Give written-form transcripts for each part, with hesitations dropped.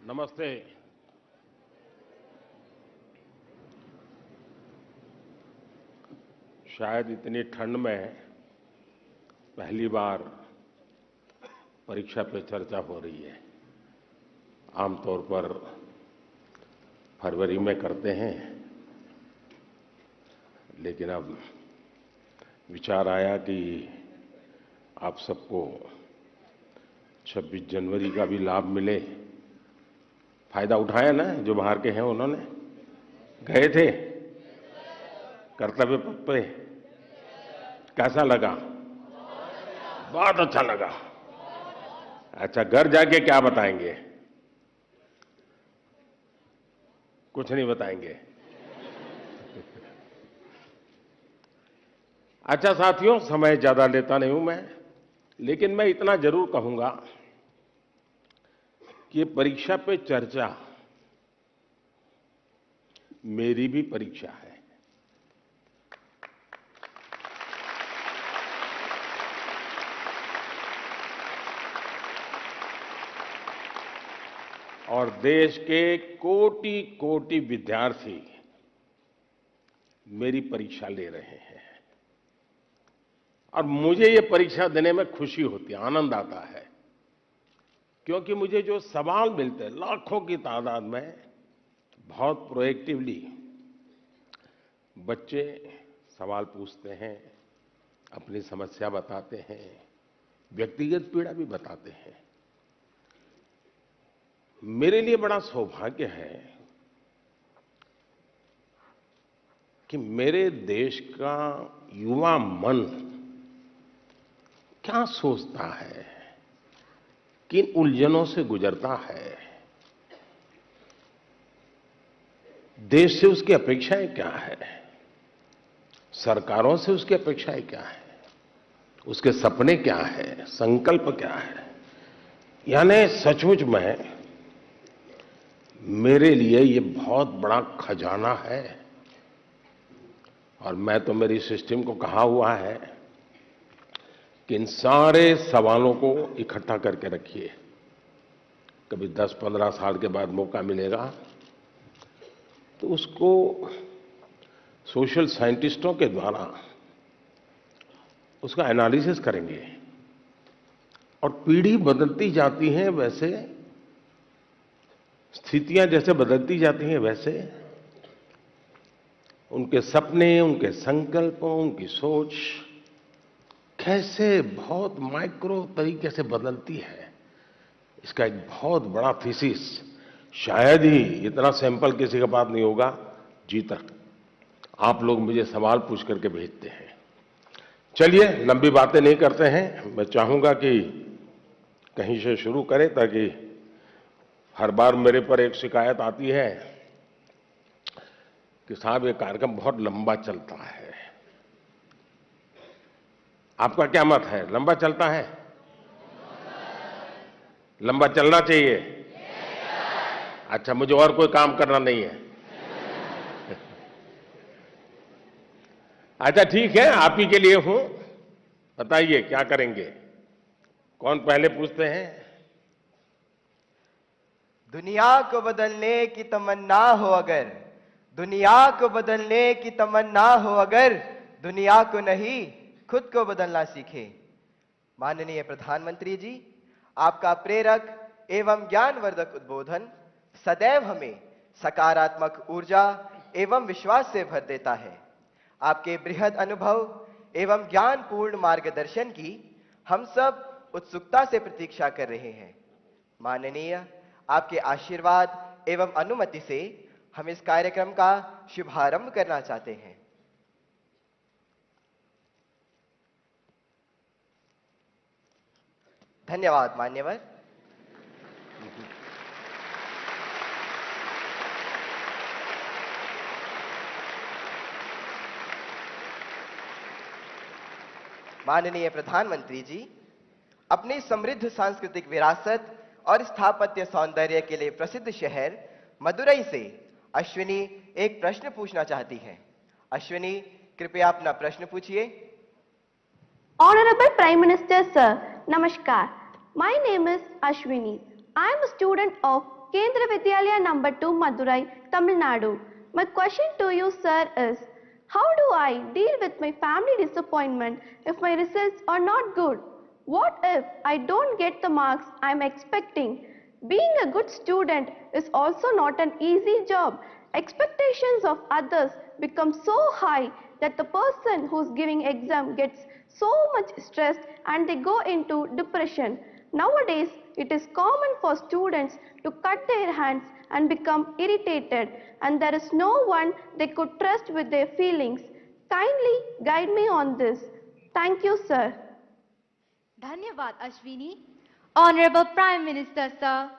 नमस्ते। शायद इतनी ठंड में पहली बार परीक्षा पे चर्चा हो रही है। आमतौर पर फरवरी में करते हैं, लेकिन अब विचार आया कि आप सबको 26 जनवरी का भी लाभ मिले। फायदा उठाया ना, जो बाहर के हैं उन्होंने गए थे कर्तव्य पथ पे। कैसा लगा? बहुत अच्छा लगा। अच्छा, घर जाके क्या बताएंगे? कुछ नहीं बताएंगे। अच्छा साथियों, समय ज्यादा लेता नहीं हूं मैं, लेकिन मैं इतना जरूर कहूंगा कि ये परीक्षा पे चर्चा मेरी भी परीक्षा है। और देश के कोटि कोटि विद्यार्थी मेरी परीक्षा ले रहे हैं और मुझे ये परीक्षा देने में खुशी होती है, आनंद आता है, क्योंकि मुझे जो सवाल मिलते हैं लाखों की तादाद में, बहुत प्रोएक्टिवली बच्चे सवाल पूछते हैं, अपनी समस्या बताते हैं, व्यक्तिगत पीड़ा भी बताते हैं। मेरे लिए बड़ा सौभाग्य है कि मेरे देश का युवा मन क्या सोचता है, किन उलझनों से गुजरता है, देश से उसकी अपेक्षाएं क्या है, सरकारों से उसकी अपेक्षाएं क्या है, उसके सपने क्या है, संकल्प क्या है। यानी सचमुच में मेरे लिए ये बहुत बड़ा खजाना है। और मैं तो मेरी सिस्टम को कहा हुआ है कि इन सारे सवालों को इकट्ठा करके रखिए। कभी 10-15 साल के बाद मौका मिलेगा तो उसको सोशल साइंटिस्टों के द्वारा उसका एनालिसिस करेंगे। और पीढ़ी बदलती जाती है, वैसे स्थितियां जैसे बदलती जाती हैं, वैसे उनके सपने, उनके संकल्प, उनकी सोच कैसे बहुत माइक्रो तरीके से बदलती है। इसका एक बहुत बड़ा थीसिस, शायद ही इतना सैंपल किसी के पास नहीं होगा जी तक। आप लोग मुझे सवाल पूछ करके भेजते हैं। चलिए, लंबी बातें नहीं करते हैं। मैं चाहूंगा कि कहीं से शुरू करें, ताकि हर बार मेरे पर एक शिकायत आती है कि साहब ये कार्यक्रम बहुत लंबा चलता है। आपका क्या मत है? लंबा चलता है? लंबा चलना चाहिए? अच्छा, मुझे और कोई काम करना नहीं है? अच्छा ठीक है, आप ही के लिए हूं। बताइए क्या करेंगे? कौन पहले पूछते हैं? दुनिया को बदलने की तमन्ना हो अगर, दुनिया को बदलने की तमन्ना हो अगर, दुनिया को नहीं खुद को बदलना सीखे। माननीय प्रधानमंत्री जी, आपका प्रेरक एवं ज्ञानवर्धक उद्बोधन सदैव हमें सकारात्मक ऊर्जा एवं विश्वास से भर देता है। आपके बृहद अनुभव एवं ज्ञानपूर्ण मार्गदर्शन की हम सब उत्सुकता से प्रतीक्षा कर रहे हैं। माननीय, आपके आशीर्वाद एवं अनुमति से हम इस कार्यक्रम का शुभारंभ करना चाहते हैं। धन्यवाद मान्यवर। माननीय प्रधानमंत्री जी, अपनी समृद्ध सांस्कृतिक विरासत और स्थापत्य सौंदर्य के लिए प्रसिद्ध शहर मदुरई से अश्विनी एक प्रश्न पूछना चाहती हैं। अश्विनी, कृपया अपना प्रश्न पूछिए। Honorable Prime Minister Sir, Namaskar. My name is Ashwini. I am a student of Kendra Vidyalaya number 2 Madurai, Tamil Nadu. My question to you, sir, is how do I deal with my family disappointment if my results are not good? What if I don't get the marks I'm expecting? Being a good student is also not an easy job. Expectations of others become so high that the person who's giving exam gets so much stressed and they go into depression. Nowadays, it is common for students to cut their hands and become irritated, and there is no one they could trust with their feelings. Kindly guide me on this. Thank you, sir. Dhanyavad Ashwini. Honorable Prime Minister, sir.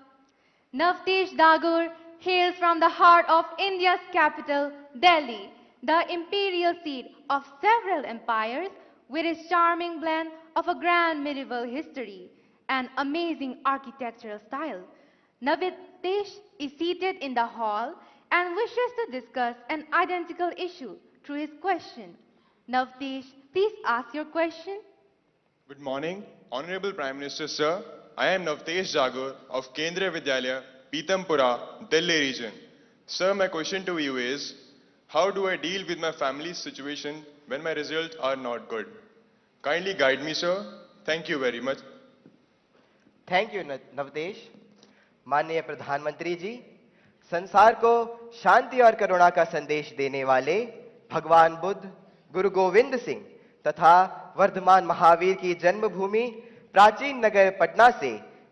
Navtesh Dagur hails from the heart of India's capital, Delhi, the imperial seat of several empires, with its charming blend of a grand medieval history and amazing architectural style. Navtesh is seated in the hall and wishes to discuss an identical issue through his question. Navtesh, please ask your question. Good morning, Honorable Prime Minister, sir. I am Navtesh Jagur of Kendra Vidyalaya, Pitampura, Delhi region. Sir, my question to you is, how do I deal with my family's situation when my results are not good? Kindly guide me, sir. Thank you very much. Thank you Navdesh. माननीय प्रधानमंत्री जी, संसार को शांति और करुणा का संदेश देने वाले भगवान बुद्ध, गुरु गोविंद सिंह तथा वर्धमान महावीर की जन्मभूमि प्राचीन नगर पटना से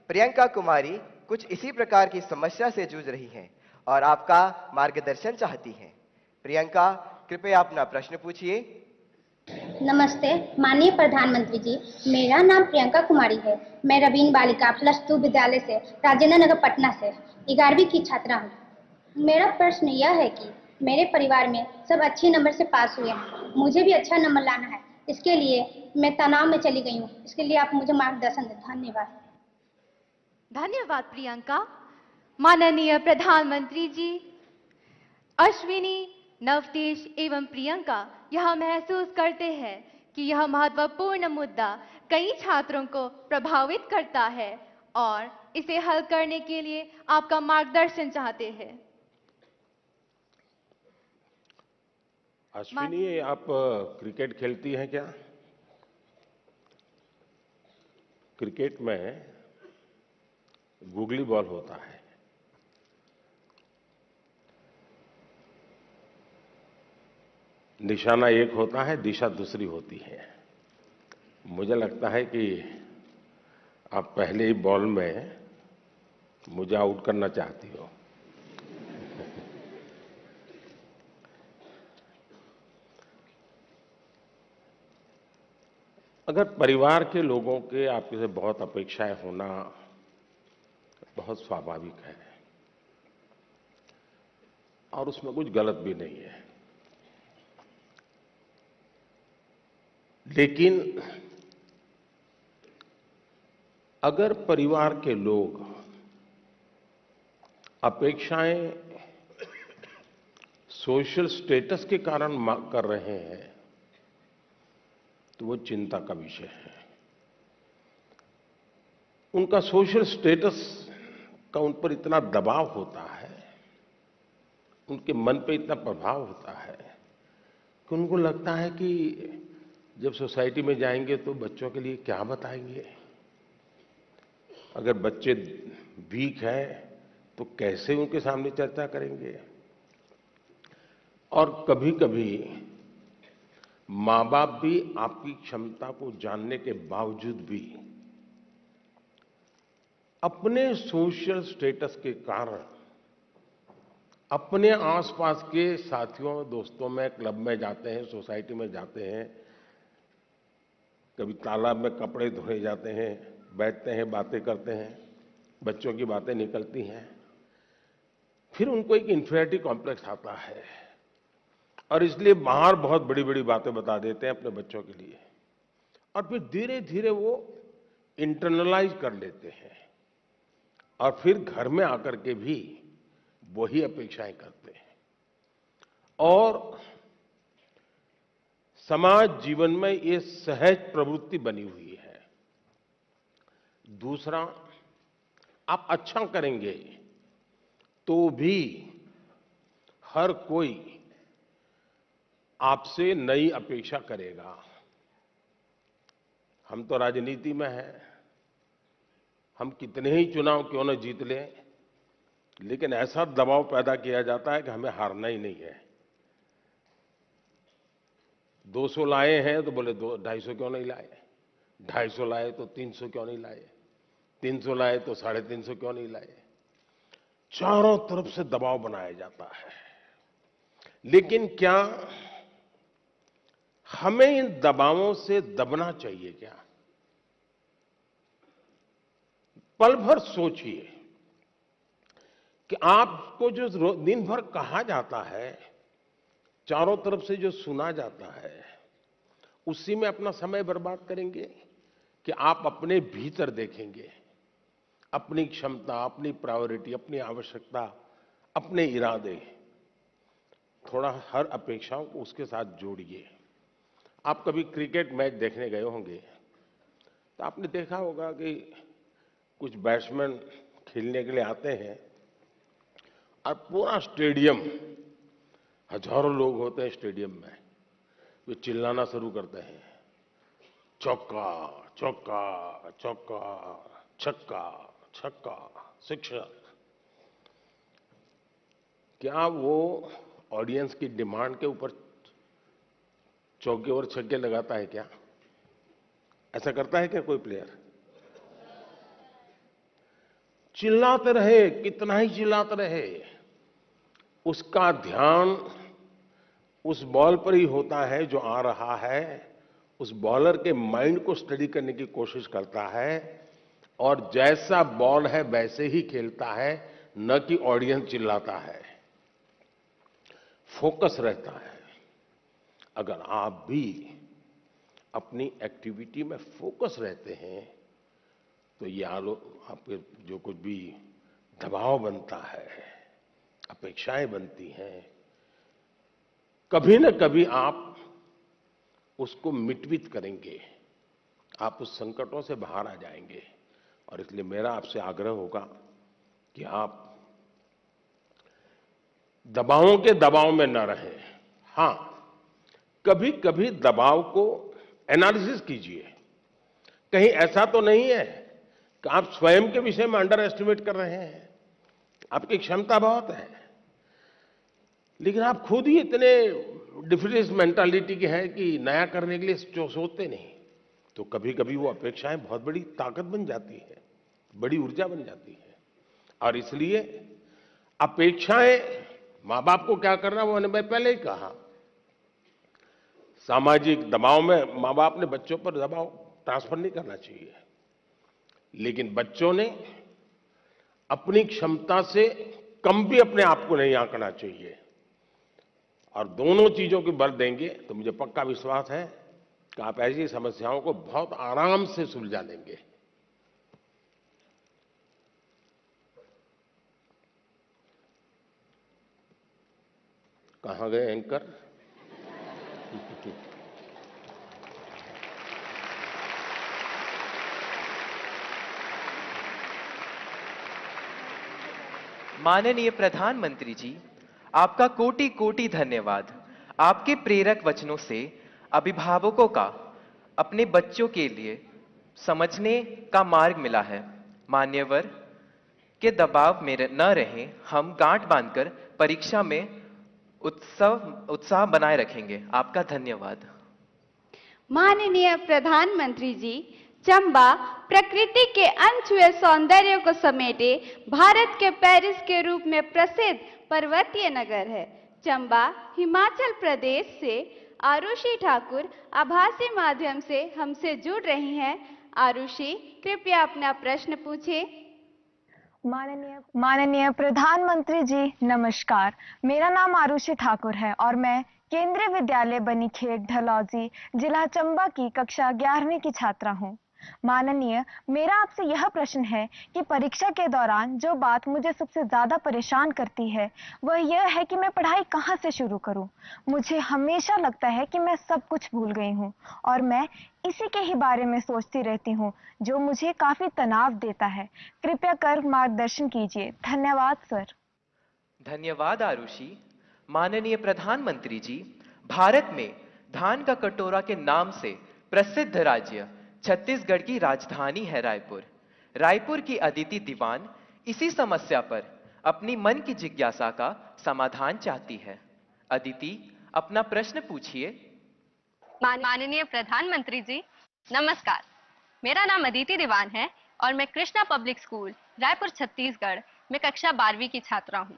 प्रियंका कुमारी कुछ इसी प्रकार की समस्या से जूझ रही हैं और आपका मार्गदर्शन चाहती हैं। प्रियंका, कृपया अपना प्रश्न पूछिए। नमस्ते माननीय प्रधानमंत्री जी, मेरा नाम प्रियंका कुमारी है। मैं रवीन बालिका +2 विद्यालय से राजेंद्र नगर पटना से 11वीं की छात्रा हूँ। मेरा प्रश्न यह है कि मेरे परिवार में सब अच्छे नंबर से पास हुए हैं, मुझे भी अच्छा नंबर लाना है। इसके लिए मैं तनाव में चली गई हूँ, इसके लिए आप मुझे मार्गदर्शन दें। धन्यवाद। धन्यवाद प्रियंका। माननीय प्रधानमंत्री जी, अश्विनी, नवतेश एवं प्रियंका यह महसूस करते हैं कि यह महत्वपूर्ण मुद्दा कई छात्रों को प्रभावित करता है और इसे हल करने के लिए आपका मार्गदर्शन चाहते हैं। अश्विनी, आप क्रिकेट खेलती हैं क्या? क्रिकेट में गूगली बॉल होता है, निशाना एक होता है, दिशा दूसरी होती है। मुझे लगता है कि आप पहले ही बॉल में मुझे आउट करना चाहती हो। अगर परिवार के लोगों के आपके से बहुत अपेक्षाएं होना बहुत स्वाभाविक है और उसमें कुछ गलत भी नहीं है, लेकिन अगर परिवार के लोग अपेक्षाएं सोशल स्टेटस के कारण कर रहे हैं तो वो चिंता का विषय है। उनका सोशल स्टेटस का उन पर इतना दबाव होता है, उनके मन पे इतना प्रभाव होता है कि उनको लगता है कि जब सोसाइटी में जाएंगे तो बच्चों के लिए क्या बताएंगे, अगर बच्चे वीक हैं तो कैसे उनके सामने चर्चा करेंगे। और कभी-कभी माँ बाप भी आपकी क्षमता को जानने के बावजूद भी अपने सोशल स्टेटस के कारण अपने आसपास के साथियों दोस्तों में क्लब में जाते हैं, सोसाइटी में जाते हैं, कभी तालाब में कपड़े धोए जाते हैं, बैठते हैं, बातें करते हैं, बच्चों की बातें निकलती हैं, फिर उनको एक इन्फीरियरिटी कॉम्प्लेक्स आता है और इसलिए बाहर बहुत बड़ी बड़ी बातें बता देते हैं अपने बच्चों के लिए और फिर धीरे धीरे वो इंटरनलाइज कर लेते हैं और फिर घर में आकर के भी वही अपेक्षाएं करते हैं और समाज जीवन में ये सहज प्रवृत्ति बनी हुई है। दूसरा, आप अच्छा करेंगे तो भी हर कोई आपसे नई अपेक्षा करेगा। हम तो राजनीति में हैं, हम कितने ही चुनाव क्यों न जीत लें, लेकिन ऐसा दबाव पैदा किया जाता है कि हमें हारना ही नहीं है। 200 लाए हैं तो बोले 250 क्यों नहीं लाए, 250 लाए तो 300 क्यों नहीं लाए, 300 लाए तो 350 क्यों नहीं लाए। चारों तरफ से दबाव बनाया जाता है। लेकिन क्या हमें इन दबावों से दबना चाहिए क्या? पल भर सोचिए कि आपको जो दिन भर कहा जाता है, चारों तरफ से जो सुना जाता है, उसी में अपना समय बर्बाद करेंगे कि आप अपने भीतर देखेंगे, अपनी क्षमता, अपनी प्रायोरिटी, अपनी आवश्यकता, अपने इरादे, थोड़ा हर अपेक्षाओं को उसके साथ जोड़िए। आप कभी क्रिकेट मैच देखने गए होंगे तो आपने देखा होगा कि कुछ बैट्समैन खेलने के लिए आते हैं और पूरा स्टेडियम, हजारों लोग होते हैं स्टेडियम में, वे चिल्लाना शुरू करते हैं, चौका चौका चौका, छक्का छक्का, सिक्सर। क्या वो ऑडियंस की डिमांड के ऊपर चौके और छक्के लगाता है क्या? ऐसा करता है क्या कोई प्लेयर? चिल्लाते रहे, कितना ही चिल्लाते रहे, उसका ध्यान उस बॉल पर ही होता है जो आ रहा है। उस बॉलर के माइंड को स्टडी करने की कोशिश करता है और जैसा बॉल है वैसे ही खेलता है, न कि ऑडियंस चिल्लाता है। फोकस रहता है। अगर आप भी अपनी एक्टिविटी में फोकस रहते हैं तो ये आपके जो कुछ भी दबाव बनता है, अपेक्षाएं बनती हैं, कभी न कभी आप उसको मिटवित करेंगे, आप उस संकटों से बाहर आ जाएंगे। और इसलिए मेरा आपसे आग्रह होगा कि आप दबावों के दबाव में न रहें। हां, कभी कभी दबाव को एनालिसिस कीजिए। कहीं ऐसा तो नहीं है कि आप स्वयं के विषय में अंडर एस्टिमेट कर रहे हैं। आपकी क्षमता बहुत है, लेकिन आप खुद ही इतने डिफरेंस मेंटालिटी के हैं कि नया करने के लिए सोचते नहीं। तो कभी कभी वो अपेक्षाएं बहुत बड़ी ताकत बन जाती है, बड़ी ऊर्जा बन जाती है। और इसलिए अपेक्षाएं, मां बाप को क्या करना वो मैं पहले ही कहा, सामाजिक दबाव में मां बाप ने बच्चों पर दबाव ट्रांसफर नहीं करना चाहिए, लेकिन बच्चों ने अपनी क्षमता से कम भी अपने आप को नहीं आंकना चाहिए। और दोनों चीजों की बल देंगे तो मुझे पक्का विश्वास है कि आप ऐसी समस्याओं को बहुत आराम से सुलझा लेंगे। कहां गए एंकर? माननीय प्रधानमंत्री जी, आपका कोटि कोटि धन्यवाद। आपके प्रेरक वचनों से अभिभावकों का अपने बच्चों के लिए समझने का मार्ग मिला है। मान्यवर के दबाव में न रहें, हम गांठ बांधकर परीक्षा में उत्साह बनाए रखेंगे। आपका धन्यवाद। माननीय प्रधानमंत्री जी, चंबा प्रकृति के अनछुए सौंदर्य को समेटे भारत के पेरिस के रूप में प्रसिद्ध पर्वतीय नगर है। चंबा हिमाचल प्रदेश से आरुषि ठाकुर आभासी माध्यम से हमसे जुड़ रही हैं। आरुषि, कृपया अपना प्रश्न पूछे। माननीय प्रधानमंत्री जी नमस्कार। मेरा नाम आरुषि ठाकुर है और मैं केंद्रीय विद्यालय बनीखेत ढलौजी, जिला चंबा की कक्षा 11वीं की छात्रा हूँ। माननीय, मेरा आपसे यह प्रश्न है कि परीक्षा के दौरान जो बात मुझे सबसे ज्यादा परेशान करती है वह यह है कि मैं पढ़ाई कहाँ से शुरू करूँ। मुझे हमेशा लगता है कि मैं सब कुछ भूल गई हूँ और मैं इसी के ही बारे में सोचती रहती हूँ, जो मुझे काफी तनाव देता है। कृपया कर मार्गदर्शन कीजिए। धन्यवाद सर। धन्यवाद आरुषि। माननीय प्रधानमंत्री जी, भारत में धान का कटोरा के नाम से प्रसिद्ध राज्य छत्तीसगढ़ की राजधानी है रायपुर। रायपुर की अदिति दीवान इसी समस्या पर अपनी मन की जिज्ञासा का समाधान चाहती है। अदिति, अपना प्रश्न पूछिए। माननीय प्रधानमंत्री जी, नमस्कार। मेरा नाम अदिति दीवान है और मैं कृष्णा पब्लिक स्कूल रायपुर छत्तीसगढ़ में कक्षा 12वीं की छात्रा हूँ।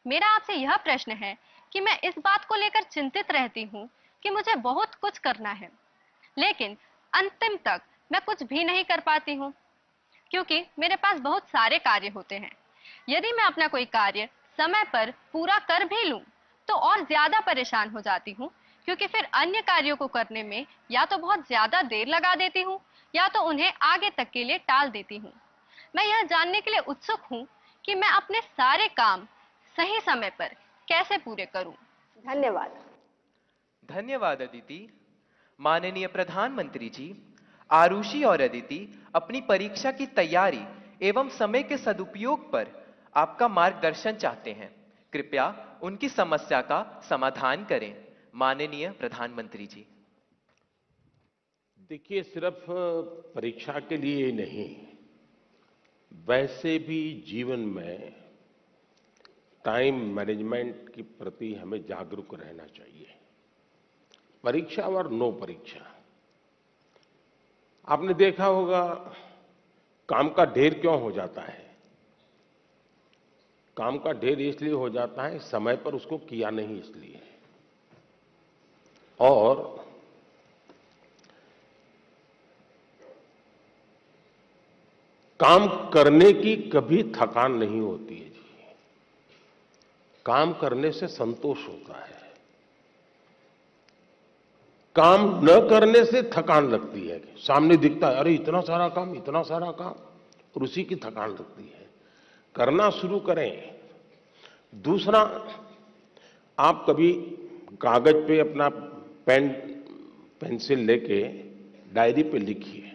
मेरा आपसे यह प्रश्न है कि मैं इस बात को लेकर चिंतित रहती हूँ कि मुझे बहुत कुछ करना है, लेकिन अंतिम तक मैं कुछ भी नहीं कर पाती हूँ, क्योंकि मेरे पास बहुत सारे कार्य होते हैं। यदि मैं अपना कोई कार्य समय पर पूरा कर भी लूँ तो और ज्यादा परेशान हो जाती हूँ, क्योंकि फिर अन्य कार्यों को करने में या तो बहुत ज्यादा देर लगा देती हूँ या तो उन्हें आगे तक के लिए टाल देती हूँ। मैं यह जानने के लिए उत्सुक हूँ कि मैं अपने सारे काम सही समय पर कैसे पूरे करूं। धन्यवाद। धन्यवाद अदिति। माननीय प्रधानमंत्री जी, आरुषि और अदिति अपनी परीक्षा की तैयारी एवं समय के सदुपयोग पर आपका मार्गदर्शन चाहते हैं। कृपया उनकी समस्या का समाधान करें। माननीय प्रधानमंत्री जी। देखिए, सिर्फ परीक्षा के लिए ही नहीं, वैसे भी जीवन में टाइम मैनेजमेंट के प्रति हमें जागरूक रहना चाहिए। परीक्षा और नो परीक्षा। आपने देखा होगा काम का ढेर क्यों हो जाता है। काम का ढेर इसलिए हो जाता है समय पर उसको किया नहीं इसलिए। और काम करने की कभी थकान नहीं होती है जी। काम करने से संतोष होता है। काम न करने से थकान लगती है। सामने दिखता है अरे इतना सारा काम, इतना सारा काम, और उसी की थकान लगती है। करना शुरू करें। दूसरा, आप कभी कागज पे अपना पेन पेंसिल लेके डायरी पे लिखिए।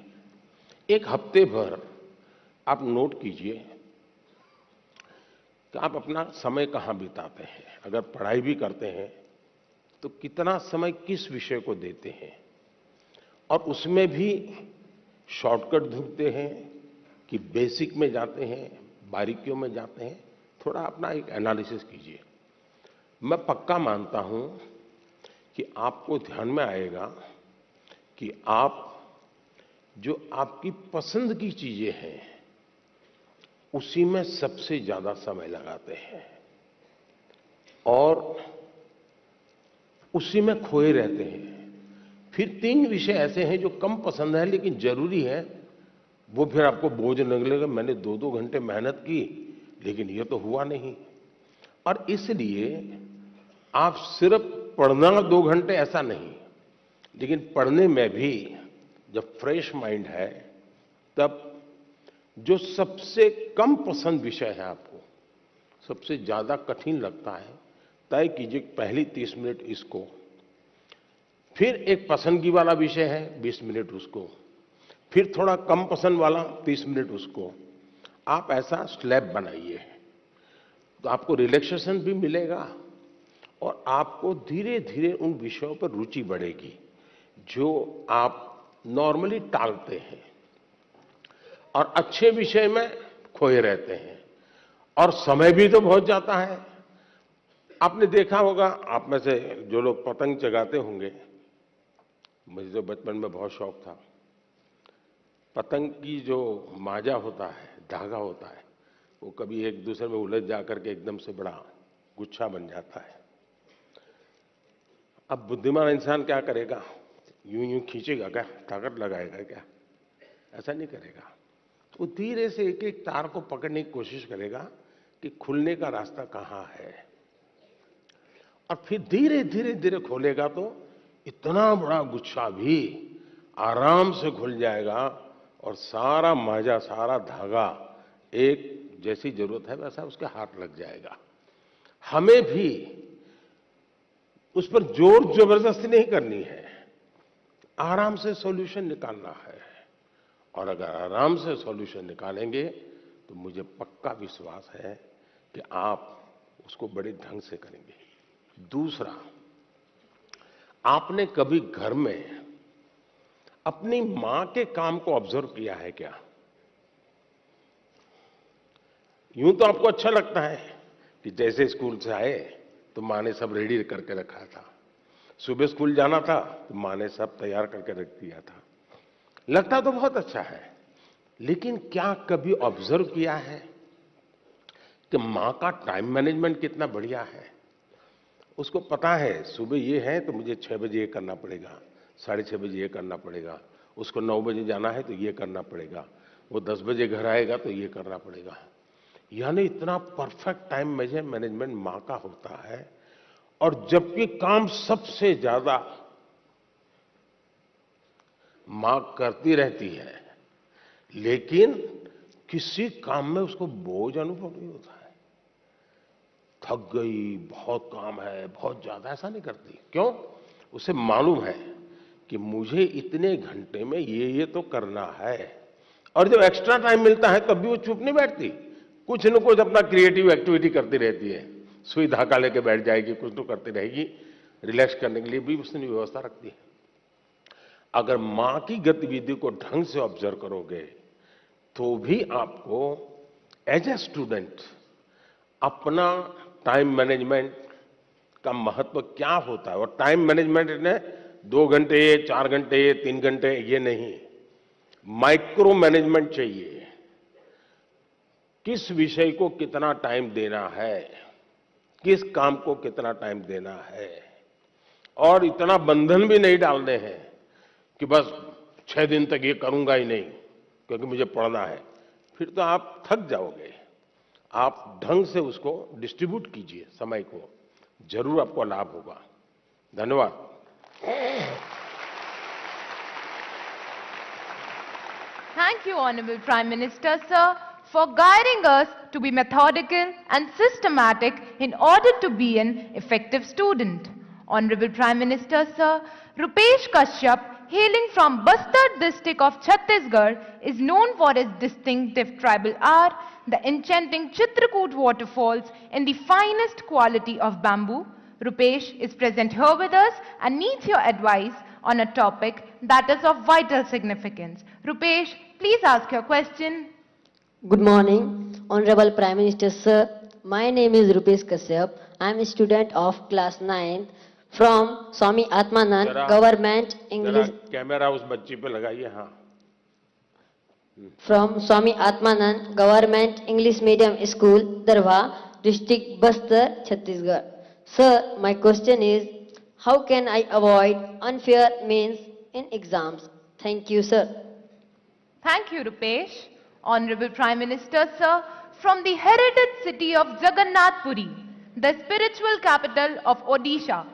एक हफ्ते भर आप नोट कीजिए कि आप अपना समय कहां बिताते हैं। अगर पढ़ाई भी करते हैं तो कितना समय किस विषय को देते हैं, और उसमें भी शॉर्टकट ढूंढते हैं कि बेसिक में जाते हैं, बारीकियों में जाते हैं। थोड़ा अपना एक एनालिसिस कीजिए। मैं पक्का मानता हूं कि आपको ध्यान में आएगा कि आप जो आपकी पसंद की चीजें हैं उसी में सबसे ज्यादा समय लगाते हैं और उसी में खोए रहते हैं। फिर 3 विषय ऐसे हैं जो कम पसंद है लेकिन जरूरी है, वो फिर आपको बोझ लगेगा। मैंने 2-2 घंटे मेहनत की लेकिन ये तो हुआ नहीं। और इसलिए आप सिर्फ पढ़ना 2 घंटे ऐसा नहीं, लेकिन पढ़ने में भी जब फ्रेश माइंड है तब जो सबसे कम पसंद विषय है, आपको सबसे ज्यादा कठिन लगता है, तय कीजिए पहली 30 मिनट इसको, फिर एक पसंदगी वाला विषय है 20 मिनट उसको, फिर थोड़ा कम पसंद वाला 30 मिनट उसको। आप ऐसा स्लैब बनाइए तो आपको रिलैक्सेशन भी मिलेगा और आपको धीरे धीरे उन विषयों पर रुचि बढ़ेगी जो आप नॉर्मली टालते हैं और अच्छे विषय में खोए रहते हैं। और समय भी तो बहुत जाता है। आपने देखा होगा, आप में से जो लोग पतंग चगाते होंगे, मुझे तो बचपन में बहुत शौक था। पतंग की जो माजा होता है, धागा होता है, वो कभी एक दूसरे में उलझ जाकर के एकदम से बड़ा गुच्छा बन जाता है। अब बुद्धिमान इंसान क्या करेगा? यूं यूं खींचेगा क्या? ताकत लगाएगा क्या? ऐसा नहीं करेगा। वो धीरे से एक एक तार को पकड़ने की कोशिश करेगा कि खुलने का रास्ता कहां है, और फिर धीरे धीरे धीरे खोलेगा तो इतना बड़ा गुच्छा भी आराम से खुल जाएगा और सारा माजा, सारा धागा एक जैसी जरूरत है वैसा उसके हाथ लग जाएगा। हमें भी उस पर जोर जबरदस्ती नहीं करनी है, आराम से सॉल्यूशन निकालना है। और अगर आराम से सॉल्यूशन निकालेंगे तो मुझे पक्का विश्वास है कि आप उसको बड़े ढंग से करेंगे। दूसरा, आपने कभी घर में अपनी मां के काम को ऑब्जर्व किया है क्या? यूं तो आपको अच्छा लगता है कि जैसे स्कूल से आए तो मां ने सब रेडी करके रखा था, सुबह स्कूल जाना था तो मां ने सब तैयार करके रख दिया था, लगता तो बहुत अच्छा है। लेकिन क्या कभी ऑब्जर्व किया है कि मां का टाइम मैनेजमेंट कितना बढ़िया है? उसको पता है सुबह ये है तो मुझे 6 बजे ये करना पड़ेगा, 6:30 बजे ये करना पड़ेगा, उसको 9 बजे जाना है तो ये करना पड़ेगा, वो 10 बजे घर आएगा तो ये करना पड़ेगा। यानी इतना परफेक्ट टाइम मैनेजमेंट मां का होता है। और जबकि काम सबसे ज्यादा मां करती रहती है, लेकिन किसी काम में उसको बोझ अनुभव नहीं होता है। थक गई, बहुत काम है, बहुत ज्यादा, ऐसा नहीं करती। क्यों? उसे मालूम है कि मुझे इतने घंटे में ये तो करना है। और जब एक्स्ट्रा टाइम मिलता है तब भी वो चुप नहीं बैठती, कुछ न कुछ अपना क्रिएटिव एक्टिविटी करती रहती है। सुई धागा लेके बैठ जाएगी, कुछ तो करती रहेगी, रिलैक्स करने के लिए भी उसने व्यवस्था रखती है। अगर मां की गतिविधि को ढंग से ऑब्जर्व करोगे तो भी आपको एज ए स्टूडेंट अपना टाइम मैनेजमेंट का महत्व क्या होता है, और टाइम मैनेजमेंट ने 2 घंटे, 4 घंटे, 3 घंटे ये नहीं, माइक्रो मैनेजमेंट चाहिए। किस विषय को कितना टाइम देना है, किस काम को कितना टाइम देना है, और इतना बंधन भी नहीं डालने हैं कि बस 6 दिन तक ये करूंगा ही नहीं क्योंकि मुझे पढ़ना है। फिर तो आप थक जाओगे। आप ढंग से उसको डिस्ट्रीब्यूट कीजिए समय को, जरूर आपको लाभ होगा। धन्यवाद। Thank you, Honorable Prime Minister, sir, for guiding us to be methodical and systematic in order to be an effective student. Honorable Prime Minister, sir, Rupesh Kashyap, hailing from Bastar district of Chhattisgarh, is known for his distinctive tribal art, the enchanting Chitrakoot waterfalls, and the finest quality of bamboo. Rupesh is present here with us and needs your advice on a topic that is of vital significance. Rupesh, please ask your question. Good morning, Honorable Prime Minister, sir. My name is Rupesh Kashyap. I am a student of class 9th from Swami Atmanand Government English. Camera उस बच्ची पे लगाइए। हाँ। From Swami Atmanand Government English Medium School, Darwa, District Bastar, Chhattisgarh. Sir, my question is, how can I avoid unfair means in exams? Thank you, sir. Thank you, Rupesh. Honorable Prime Minister, sir, from the heritage city of Jagannath Puri, the spiritual capital of Odisha,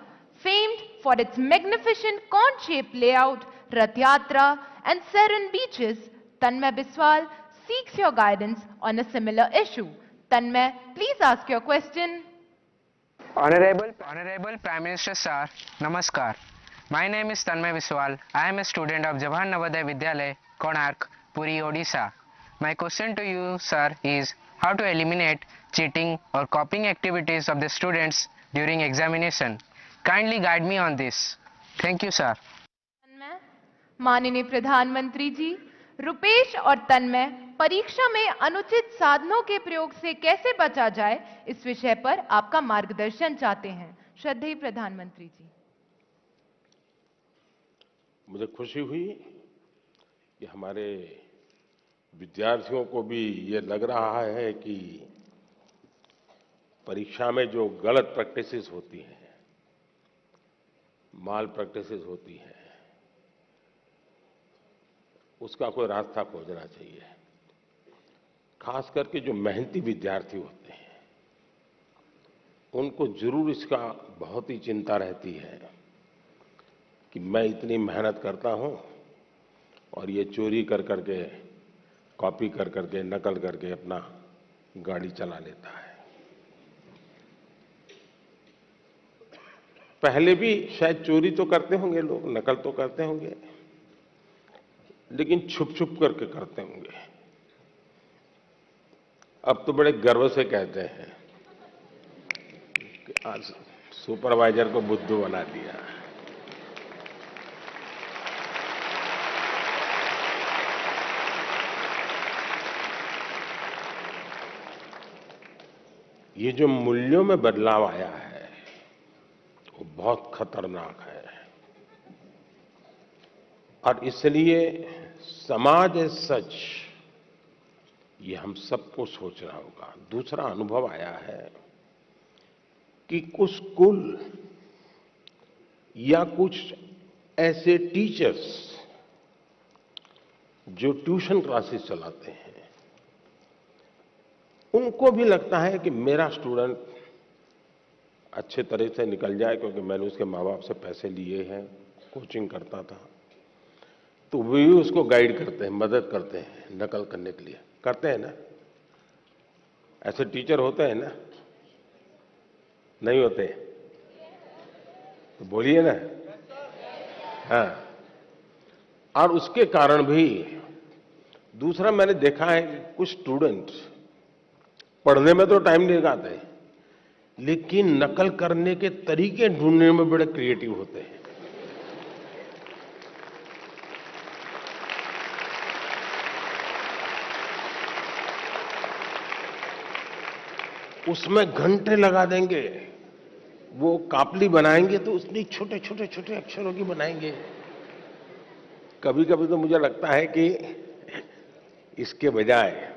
famed for its magnificent cone-shaped layout, Rath Yatra, and serene beaches, Tanmay Biswal seeks your guidance on a similar issue. Tanmay, please ask your question. Honorable Prime Minister, sir, Namaskar. My name is Tanmay Biswal. I am a student of Jawahar Navodaya Vidyalaya, Konark, Puri, Odisha. My question to you, sir, is how to eliminate cheating or copying activities of the students during examination. Kindly guide me on this. Thank you, sir. माननीय प्रधानमंत्री जी, रुपेश और तन्मय परीक्षा में अनुचित साधनों के प्रयोग से कैसे बचा जाए, इस विषय पर आपका मार्गदर्शन चाहते हैं। श्रद्धेय प्रधानमंत्री जी। मुझे खुशी हुई कि हमारे विद्यार्थियों को भी ये लग रहा है कि परीक्षा में जो गलत प्रैक्टिसेस होती हैं, माल प्रैक्टिसेस होती हैं, उसका कोई रास्ता खोजना चाहिए। खास करके जो मेहनती विद्यार्थी होते हैं उनको जरूर इसका बहुत ही चिंता रहती है कि मैं इतनी मेहनत करता हूं और ये चोरी कर करके, कॉपी कर करके, नकल करके अपना गाड़ी चला लेता है। पहले भी शायद चोरी तो करते होंगे लोग, नकल तो करते होंगे, लेकिन छुप छुप करके करते होंगे। अब तो बड़े गर्व से कहते हैं कि आज सुपरवाइजर को बुद्धू बना दिया। ये जो मूल्यों में बदलाव आया है वो बहुत खतरनाक है और इसलिए समाज एज सच ये हम सबको सोचना होगा। दूसरा अनुभव आया है कि कुछ स्कूल या कुछ ऐसे टीचर्स जो ट्यूशन क्लासेस चलाते हैं उनको भी लगता है कि मेरा स्टूडेंट अच्छे तरह से निकल जाए, क्योंकि मैंने उसके माँ बाप से पैसे लिए हैं, कोचिंग करता था, तो वे भी उसको गाइड करते हैं, मदद करते हैं नकल करने के लिए। करते हैं ना? ऐसे टीचर होते हैं ना? नहीं होते? तो बोलिए ना। हाँ। और उसके कारण भी दूसरा मैंने देखा है कि कुछ स्टूडेंट पढ़ने में तो टाइम नहीं लगाते, लेकिन नकल करने के तरीके ढूंढने में बड़े क्रिएटिव होते हैं। उसमें घंटे लगा देंगे। वो कापली बनाएंगे तो उसमें छोटे छोटे छोटे अक्षरों की बनाएंगे। कभी कभी तो मुझे लगता है कि इसके बजाय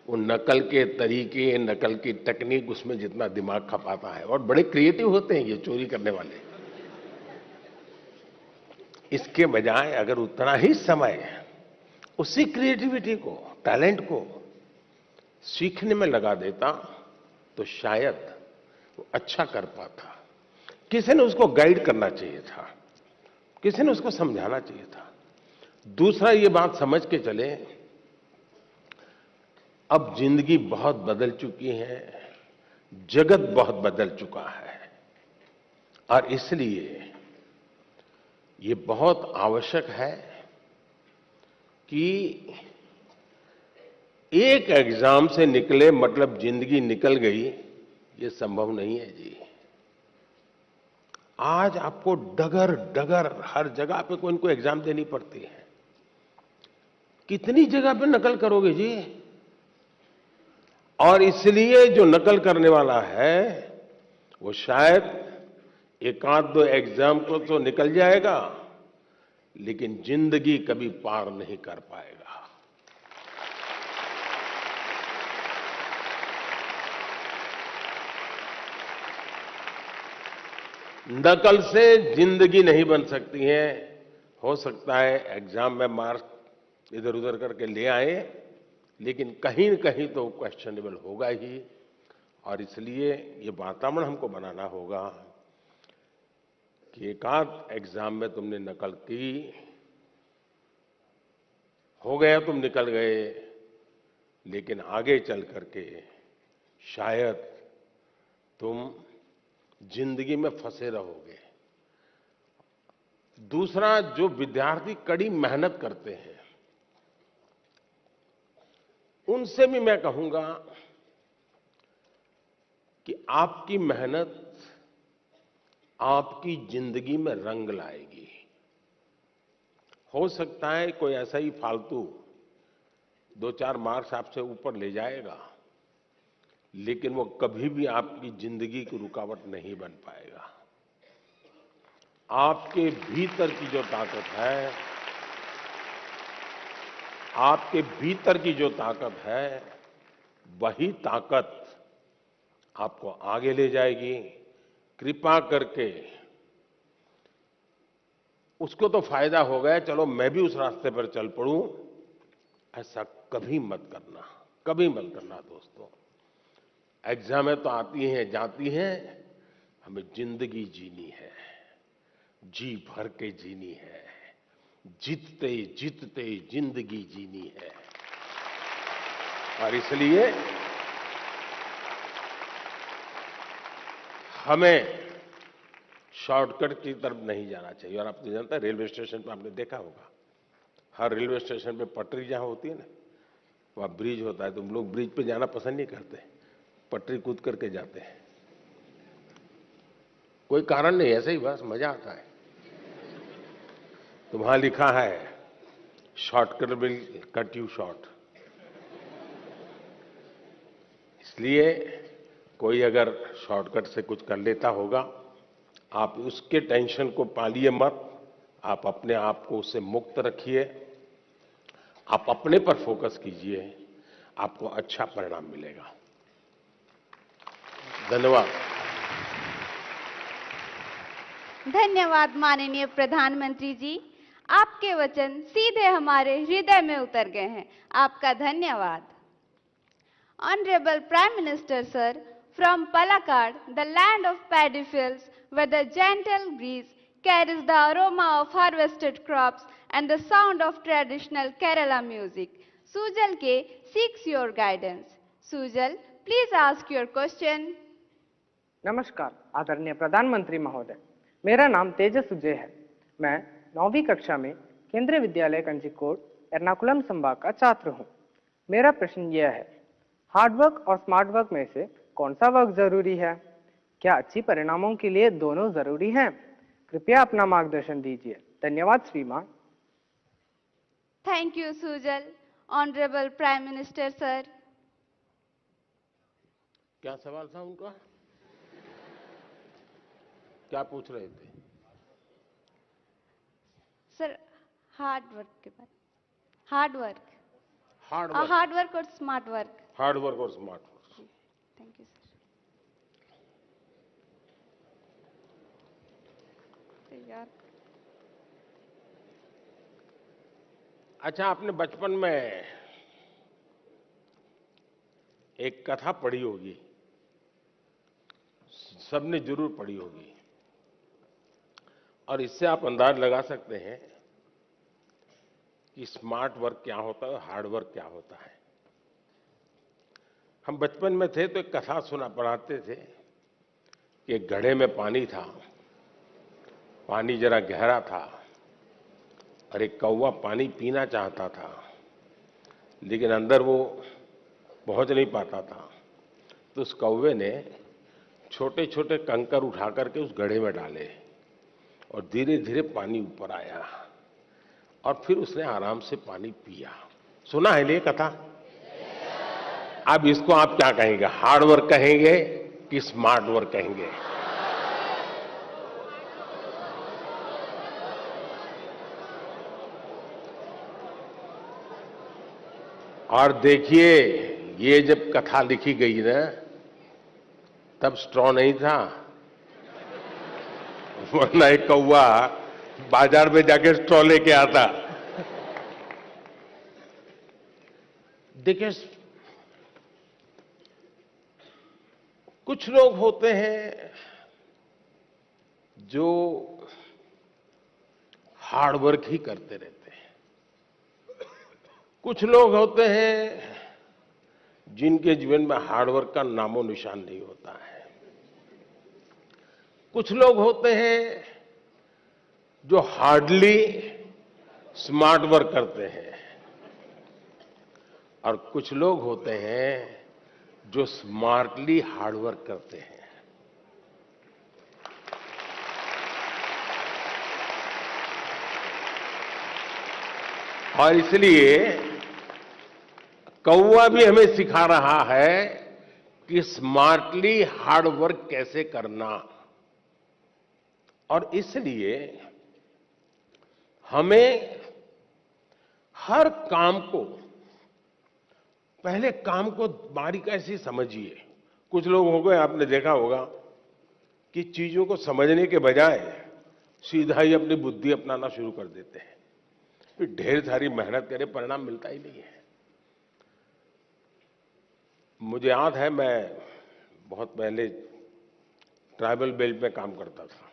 वो नकल के तरीके, नकल की टेक्निक, उसमें जितना दिमाग खपाता है, और बड़े क्रिएटिव होते हैं ये चोरी करने वाले, इसके बजाय अगर उतना ही समय उसी क्रिएटिविटी को, टैलेंट को सीखने में लगा देता तो शायद वो अच्छा कर पाता। किसी ने उसको गाइड करना चाहिए था, किसी ने उसको समझाना चाहिए था। दूसरा ये बात समझ के चले, अब जिंदगी बहुत बदल चुकी है, जगत बहुत बदल चुका है, और इसलिए ये बहुत आवश्यक है कि एक एग्जाम से निकले मतलब जिंदगी निकल गई, ये संभव नहीं है जी। आज आपको डगर डगर हर जगह पे कोई न कोई एग्जाम देनी पड़ती है। कितनी जगह पे नकल करोगे जी? और इसलिए जो नकल करने वाला है वो शायद एक आध दो एग्जाम को तो निकल जाएगा, लेकिन जिंदगी कभी पार नहीं कर पाएगा। नकल से जिंदगी नहीं बन सकती है। हो सकता है एग्जाम में मार्क्स इधर उधर करके ले आए, लेकिन कहीं न कहीं तो क्वेश्चनेबल होगा ही। और इसलिए ये वातावरण हमको बनाना होगा कि एक आध एग्जाम में तुमने नकल की, हो गया तुम निकल गए, लेकिन आगे चल करके शायद तुम जिंदगी में फंसे रहोगे। दूसरा, जो विद्यार्थी कड़ी मेहनत करते हैं उनसे भी मैं कहूंगा कि आपकी मेहनत आपकी जिंदगी में रंग लाएगी। हो सकता है कोई ऐसा ही फालतू 2-4 मार्क्स आपसे ऊपर ले जाएगा, लेकिन वो कभी भी आपकी जिंदगी की रुकावट नहीं बन पाएगा। आपके भीतर की जो ताकत है, आपके भीतर की जो ताकत है, वही ताकत आपको आगे ले जाएगी। कृपा करके उसको तो फायदा हो गया, चलो मैं भी उस रास्ते पर चल पड़ूं, ऐसा कभी मत करना, कभी मत करना दोस्तों। एग्जामें तो आती हैं जाती हैं, हमें जिंदगी जीनी है, जी भर के जीनी है, जीतते जीतते जिंदगी जीनी है। और इसलिए हमें शॉर्टकट की तरफ नहीं जाना चाहिए। और आप तो जानते हैं, रेलवे स्टेशन पर आपने देखा होगा, हर रेलवे स्टेशन पे पटरी जहां होती है ना, वहां ब्रिज होता है। तुम लोग ब्रिज पे जाना पसंद नहीं करते, पटरी कूद करके जाते हैं। कोई कारण नहीं, ऐसे ही बस मजा आता है। तो वहां लिखा है shortcut will cut you short. इसलिए कोई अगर शॉर्टकट से कुछ कर लेता होगा, आप उसके टेंशन को पालिए मत, आप अपने आप को उससे मुक्त रखिए, आप अपने पर फोकस कीजिए, आपको अच्छा परिणाम मिलेगा। धन्यवाद। धन्यवाद माननीय प्रधानमंत्री जी, आपके वचन सीधे हमारे हृदय में उतर गए हैं। आपका धन्यवाद। Honourable prime minister sir, from Palakkad, the land of paddy fields, where the gentle breeze carries the aroma of harvested crops and the sound of traditional Kerala music, Sujal K seeks your guidance. Sujal, please ask your question. नमस्कार आदरणीय प्रधानमंत्री महोदय, मेरा नाम तेजस सुजय है। मैं 9वीं कक्षा में केंद्रीय विद्यालय कंजीकोट एर्नाकुलम संभाग का छात्र हूँ। मेरा प्रश्न यह है, हार्ड वर्क और स्मार्ट वर्क में से कौन सा वर्क जरूरी है? क्या अच्छी परिणामों के लिए दोनों जरूरी हैं? कृपया अपना मार्गदर्शन दीजिए। धन्यवाद श्रीमान। Thank you, Sujal. Honorable Prime Minister sir. क्या सवाल था उनका? क्या पूछ रहे थे? सर, हार्ड वर्क के बारे में। हार्ड वर्क और स्मार्ट वर्क। हार्ड वर्क और smart work. Thank you sir. अच्छा, आपने बचपन में एक कथा पढ़ी होगी, सबने जरूर पढ़ी होगी, और इससे आप अंदाज लगा सकते हैं कि स्मार्ट वर्क क्या होता है और हार्ड वर्क क्या होता है। हम बचपन में थे तो एक कथा सुना पढ़ाते थे कि एक घड़े में पानी था, पानी जरा गहरा था और एक कौवा पानी पीना चाहता था, लेकिन अंदर वो पहुंच नहीं पाता था। तो उस कौवे ने छोटे छोटे कंकर उठा करके उस घड़े में डाले और धीरे धीरे पानी ऊपर आया और फिर उसने आराम से पानी पिया। सुना है ये कथा? अब इसको आप क्या कहेंगे, हार्ड वर्क कहेंगे कि स्मार्ट वर्क कहेंगे? और देखिए, ये जब कथा लिखी गई ना, तब स्ट्रॉ नहीं था, वरना एक कौवा बाजार में जाके स्ट्रॉ लेके आता। देखिए, कुछ लोग होते हैं जो हार्ड वर्क ही करते रहते हैं, कुछ लोग होते हैं जिनके जीवन में हार्ड वर्क का नामो निशान नहीं होता है, कुछ लोग होते हैं जो हार्डली स्मार्ट वर्क करते हैं, और कुछ लोग होते हैं जो स्मार्टली हार्ड वर्क करते हैं। और इसलिए कौवा भी हमें सिखा रहा है कि स्मार्टली हार्ड वर्क कैसे करना। और इसलिए हमें हर काम को, पहले काम को बारीकी से समझिए। कुछ लोग हो गए, आपने देखा होगा कि चीजों को समझने के बजाय सीधा ही अपनी बुद्धि अपनाना शुरू कर देते हैं, फिर ढेर सारी मेहनत करे, परिणाम मिलता ही नहीं है। मुझे याद है, मैं बहुत पहले ट्राइबल बेल्ट में काम करता था,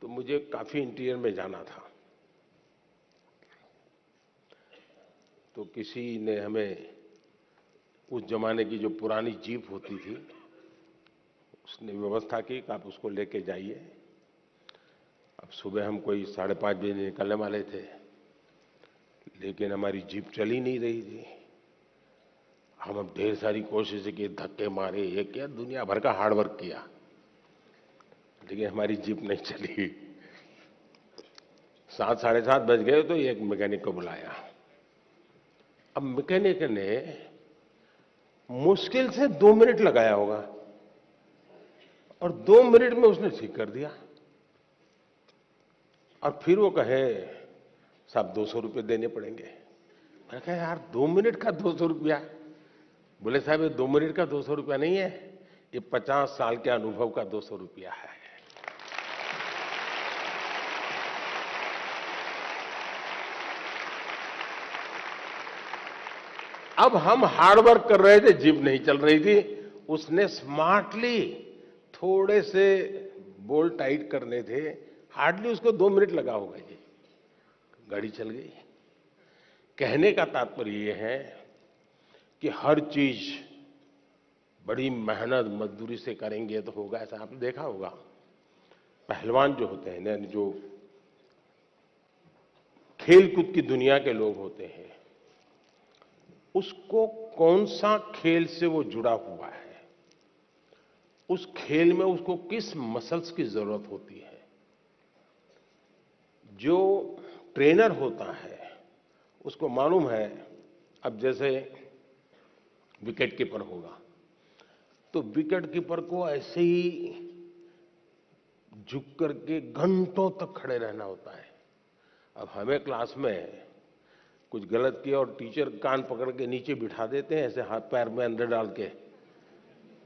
तो मुझे काफी इंटीरियर में जाना था। तो किसी ने हमें, उस जमाने की जो पुरानी जीप होती थी, उसने व्यवस्था की कि आप उसको लेके जाइए। अब सुबह हम कोई 5:30 बजे निकलने वाले थे, लेकिन हमारी जीप चली नहीं रही थी। हम अब ढेर सारी कोशिशें की, धक्के मारे, ये किया, दुनिया भर का हार्ड वर्क किया, लेकिन हमारी जीप नहीं चली। 7 साढ़े 7 बज गए तो एक मैकेनिक को बुलाया। अब मैकेनिक ने मुश्किल से 2 मिनट लगाया होगा और 2 मिनट में उसने ठीक कर दिया। और फिर वो कहे साहब 200 रुपये देने पड़ेंगे। मैंने कहा यार 2 मिनट का 200 रुपया? बोले साहब ये 2 मिनट का 200 रुपया नहीं है, ये 50 साल के अनुभव का 200 रुपया है। अब हम हार्ड वर्क कर रहे थे, जीप नहीं चल रही थी। उसने स्मार्टली थोड़े से बोल्ट टाइट करने थे, हार्डली उसको 2 मिनट लगा होगा जी, गाड़ी चल गई। कहने का तात्पर्य यह है कि हर चीज बड़ी मेहनत मजदूरी से करेंगे तो होगा, ऐसा आपने देखा होगा। पहलवान जो होते हैं, जो खेल कूद की दुनिया के लोग होते हैं, उसको कौन सा खेल से वो जुड़ा हुआ है, उस खेल में उसको किस मसल्स की जरूरत होती है। जो ट्रेनर होता है उसको मालूम है। अब जैसे विकेट कीपर होगा तो विकेट कीपर को ऐसे ही झुक करके घंटों तक खड़े रहना होता है। अब हमें क्लास में कुछ गलत किया और टीचर कान पकड़ के नीचे बिठा देते हैं, ऐसे हाथ पैर में अंदर डाल के,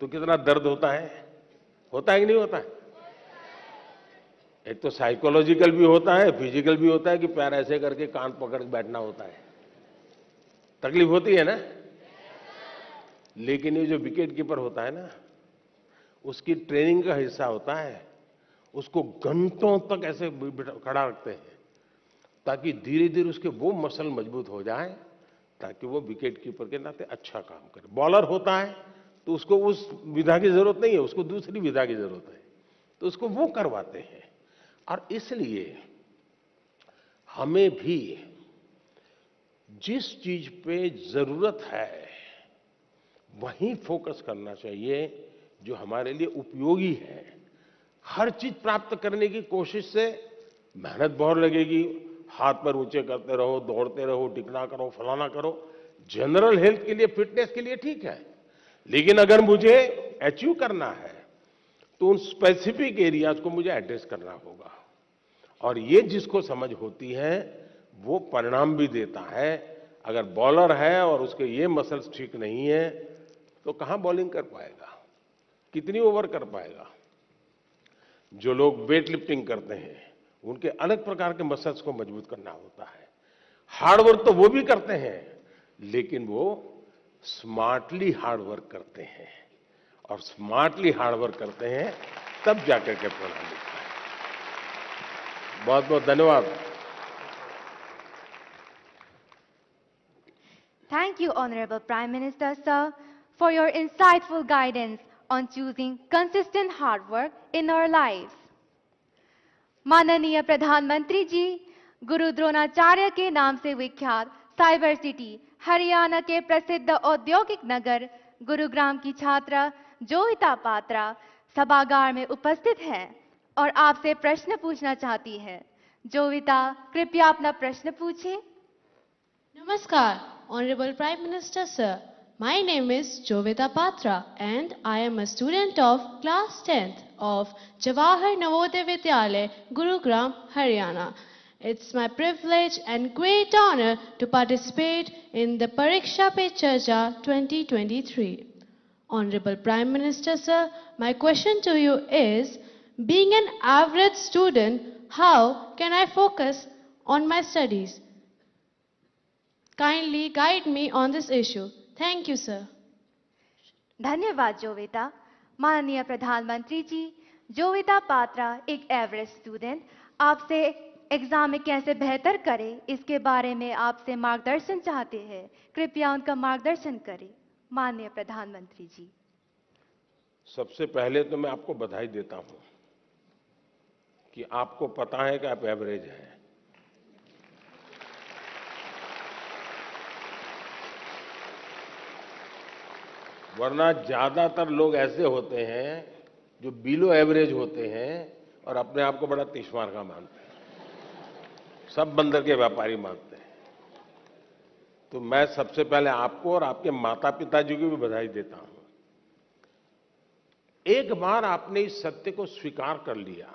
तो कितना दर्द होता है कि नहीं होता है? एक तो साइकोलॉजिकल भी होता है, फिजिकल भी होता है कि पैर ऐसे करके कान पकड़ के बैठना होता है। तकलीफ होती है ना। लेकिन ये जो विकेट कीपर होता है ना, उसकी ट्रेनिंग का हिस्सा होता है, उसको घंटों तक ऐसे खड़ा रखते हैं ताकि धीरे धीरे उसके वो मसल मजबूत हो जाए ताकि वो विकेट कीपर के नाते अच्छा काम करे। बॉलर होता है तो उसको उस विधा की जरूरत नहीं है, उसको दूसरी विधा की जरूरत है, तो उसको वो करवाते हैं। और इसलिए हमें भी जिस चीज पे जरूरत है वहीं फोकस करना चाहिए जो हमारे लिए उपयोगी है। हर चीज प्राप्त करने की कोशिश से मेहनत बहुत लगेगी, हाथ पैर ऊंचे करते रहो, दौड़ते रहो, टिकना करो, फलाना करो। जनरल हेल्थ के लिए, फिटनेस के लिए ठीक है, लेकिन अगर मुझे अचीव करना है तो उन स्पेसिफिक एरियाज को मुझे एड्रेस करना होगा। और ये जिसको समझ होती है वो परिणाम भी देता है। अगर बॉलर है और उसके ये मसल्स ठीक नहीं है तो कहां बॉलिंग कर पाएगा, कितनी ओवर कर पाएगा। जो लोग वेट लिफ्टिंग करते हैं उनके अलग प्रकार के मसल्स को मजबूत करना होता है। हार्ड वर्क तो वो भी करते हैं, लेकिन वो स्मार्टली हार्ड वर्क करते हैं, और स्मार्टली हार्ड वर्क करते हैं तब जाकर के परिणाम मिलता है। बहुत बहुत धन्यवाद। Thank you, Honorable Prime Minister, sir, for your insightful guidance on choosing consistent hard work in our lives. माननीय प्रधानमंत्री जी, गुरु द्रोणाचार्य के नाम से विख्यात साइबर सिटी हरियाणा के प्रसिद्ध औद्योगिक नगर गुरुग्राम की छात्रा जोविता पात्रा सभागार में उपस्थित है और आपसे प्रश्न पूछना चाहती है। जोविता, कृपया अपना प्रश्न पूछें। Namaskar, Honorable Prime Minister Sir. My name is Jovita Patra and I am a student of class 10th of Jawahar Navodaya Vidyalaya, Gurugram, Haryana. It's my privilege and great honor to participate in the Pariksha Pe Charcha 2023. Honorable Prime Minister Sir, my question to you is, being an average student, how can I focus on my studies? Kindly guide me on this issue. Thank you, sir. धन्यवाद जोविता। माननीय प्रधानमंत्री जी, जोविता पात्रा एक average student आपसे exam में कैसे बेहतर करे इसके बारे में आपसे मार्गदर्शन चाहते हैं। कृपया उनका मार्गदर्शन करें। माननीय प्रधानमंत्री जी। सबसे पहले तो मैं आपको बधाई देता हूं कि आपको पता है कि आप एवरेज हैं। वरना ज्यादातर लोग ऐसे होते हैं जो बिलो एवरेज होते हैं और अपने आप को बड़ा तीसमारका मानते हैं, सब बंदर के व्यापारी मानते हैं। तो मैं सबसे पहले आपको और आपके माता पिताजी को भी बधाई देता हूं। एक बार आपने इस सत्य को स्वीकार कर लिया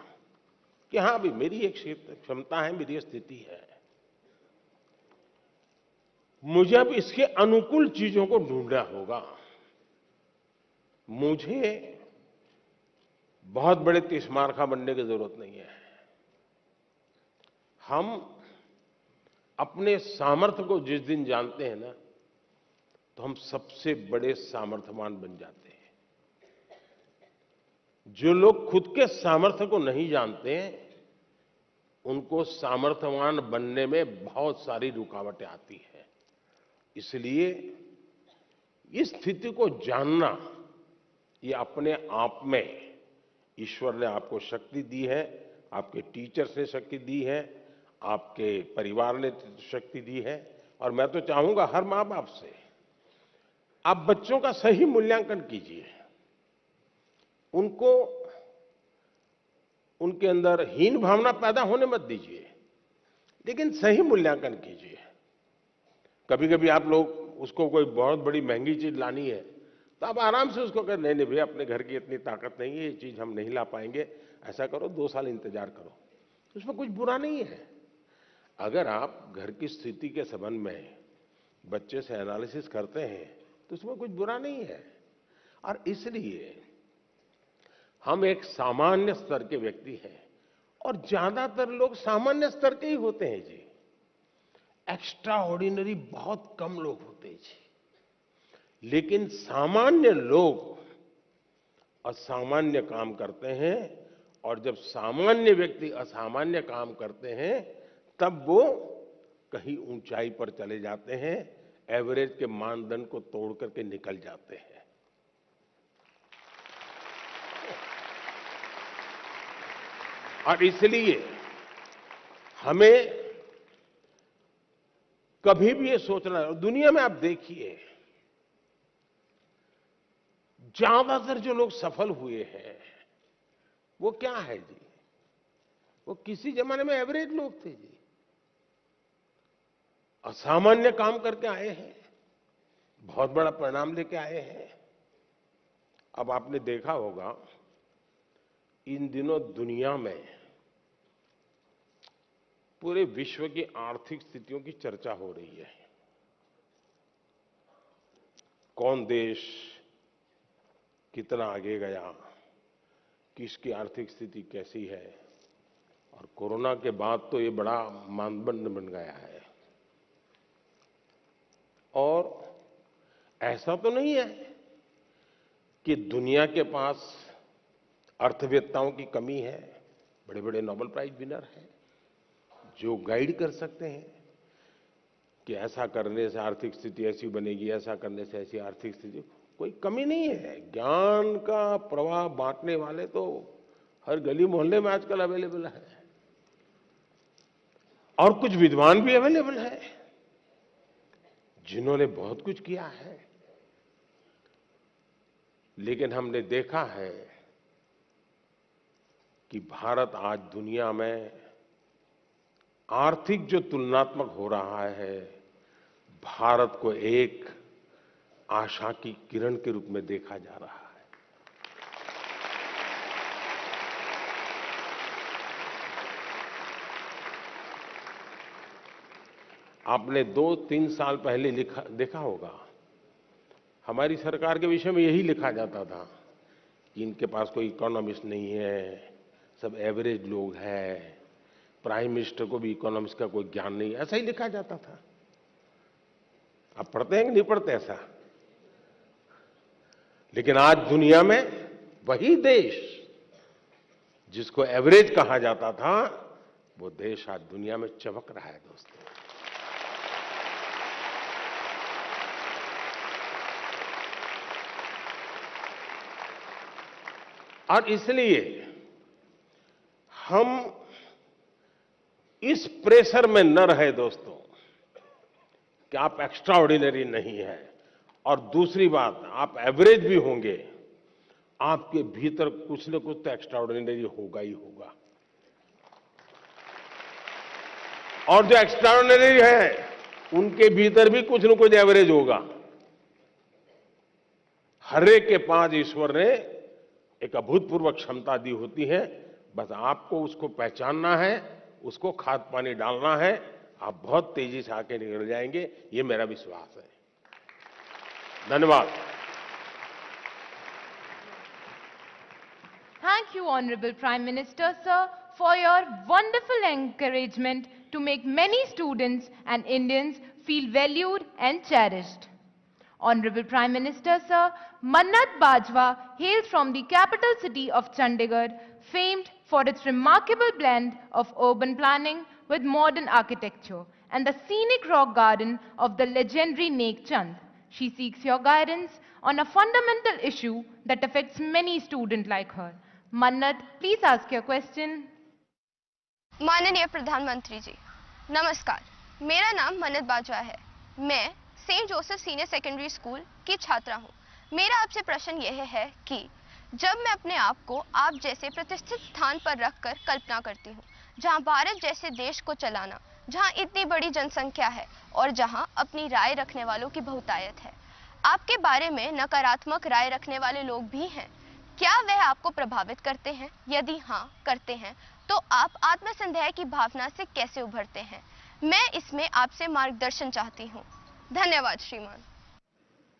कि हाँ भी मेरी एक क्षमता है, मेरी स्थिति है, मुझे अब इसके अनुकूल चीजों को ढूंढना होगा। मुझे बहुत बड़े तीसमारखा बनने की जरूरत नहीं है। हम अपने सामर्थ्य को जिस दिन जानते हैं ना, तो हम सबसे बड़े सामर्थ्यवान बन जाते हैं। जो लोग खुद के सामर्थ्य को नहीं जानते हैं, उनको सामर्थ्यवान बनने में बहुत सारी रुकावटें आती हैं। इसलिए इस स्थिति को जानना, ये अपने आप में ईश्वर ने आपको शक्ति दी है, आपके टीचर्स ने शक्ति दी है, आपके परिवार ने शक्ति दी है। और मैं तो चाहूंगा हर मां बाप से, आप बच्चों का सही मूल्यांकन कीजिए, उनको उनके अंदर हीन भावना पैदा होने मत दीजिए, लेकिन सही मूल्यांकन कीजिए। कभी कभी आप लोग उसको कोई बहुत बड़ी महंगी चीज लानी है तो आप आराम से उसको कहें, नहीं भैया अपने घर की इतनी ताकत नहीं है, ये चीज हम नहीं ला पाएंगे, ऐसा करो 2 साल इंतजार करो, उसमें कुछ बुरा नहीं है। अगर आप घर की स्थिति के संबंध में बच्चे से एनालिसिस करते हैं तो उसमें कुछ बुरा नहीं है। और इसलिए हम एक सामान्य स्तर के व्यक्ति हैं, और ज्यादातर लोग सामान्य स्तर के ही होते हैं जी। एक्स्ट्रा ऑर्डिनरी बहुत कम लोग होते हैं जी। लेकिन सामान्य लोग असामान्य काम करते हैं, और जब सामान्य व्यक्ति असामान्य काम करते हैं तब वो कहीं ऊंचाई पर चले जाते हैं, एवरेज के मानदंड को तोड़ करके निकल जाते हैं। और इसलिए हमें कभी भी ये सोचना है, दुनिया में आप देखिए ज्यादातर जो लोग सफल हुए हैं वो क्या है जी, वो किसी जमाने में एवरेज लोग थे जी, असामान्य काम करके आए हैं, बहुत बड़ा परिणाम लेके आए हैं। अब आपने देखा होगा इन दिनों दुनिया में पूरे विश्व की आर्थिक स्थितियों की चर्चा हो रही है। कौन देश कितना आगे गया, किसकी आर्थिक स्थिति कैसी है, और कोरोना के बाद तो ये बड़ा मानदंड बन गया है। और ऐसा तो नहीं है कि दुनिया के पास अर्थवेत्ताओं की कमी है, बड़े बड़े नोबेल प्राइज विनर हैं जो गाइड कर सकते हैं कि ऐसा करने से आर्थिक स्थिति ऐसी बनेगी, ऐसा करने से ऐसी आर्थिक स्थिति, कोई कमी नहीं है। ज्ञान का प्रवाह बांटने वाले तो हर गली मोहल्ले में आजकल अवेलेबल है, और कुछ विद्वान भी अवेलेबल है जिन्होंने बहुत कुछ किया है। लेकिन हमने देखा है कि भारत आज दुनिया में आर्थिक जो तुलनात्मक हो रहा है, भारत को एक आशा की किरण के रूप में देखा जा रहा है। आपने 2-3 साल पहले देखा होगा, हमारी सरकार के विषय में यही लिखा जाता था कि इनके पास कोई इकोनॉमिस्ट नहीं है, सब एवरेज लोग हैं, प्राइम मिनिस्टर को भी इकोनॉमिक्स का कोई ज्ञान नहीं, ऐसा ही लिखा जाता था। आप पढ़ते हैं कि नहीं पढ़ते ऐसा? लेकिन आज दुनिया में वही देश जिसको एवरेज कहा जाता था, वो देश आज दुनिया में चमक रहा है दोस्तों। और इसलिए हम इस प्रेशर में न रहे दोस्तों कि आप एक्स्ट्रा ऑर्डिनरी नहीं है, और दूसरी बात आप एवरेज भी होंगे आपके भीतर कुछ न कुछ तो एक्स्ट्राऑर्डिनरी होगा ही होगा। और जो एक्स्ट्राऑर्डिनरी है उनके भीतर भी कुछ न कुछ एवरेज होगा। हर एक के पास ईश्वर ने एक अभूतपूर्व क्षमता दी होती है, बस आपको उसको पहचानना है, उसको खाद पानी डालना है, आप बहुत तेजी से आके निकल जाएंगे, ये मेरा विश्वास है। धन्यवाद। Thank you, Honorable Prime Minister, sir, for your wonderful encouragement to make many students and Indians feel valued and cherished. Honorable Prime Minister, sir, Mannat Bajwa hails from the capital city of Chandigarh, famed for its remarkable blend of urban planning with modern architecture and the scenic rock garden of the legendary Nek Chand. She seeks your guidance on a fundamental issue that affects many students like her. Mannat, please ask your question. माननीय प्रधानमंत्री जी, नमस्कार। मेरा नाम मन्नत बाजवा है। मैं Saint Joseph senior secondary school की छात्रा हूँ। मेरा आपसे प्रश्न यह है कि जब मैं अपने आप को आप जैसे प्रतिष्ठित स्थान पर रखकर कल्पना करती हूँ, जहाँ भारत जैसे देश को चलाना, जहाँ इतनी बड़ी जनसंख्या है और जहाँ अपनी राय रखने वालों की बहुतायत है, आपके बारे में नकारात्मक राय रखने वाले लोग भी हैं। क्या वह आपको प्रभावित करते हैं? यदि हाँ करते हैं, तो आप आत्मसंदेह की भावना से कैसे उभरते हैं? मैं इसमें आपसे मार्गदर्शन चाहती हूँ। धन्यवाद श्रीमान।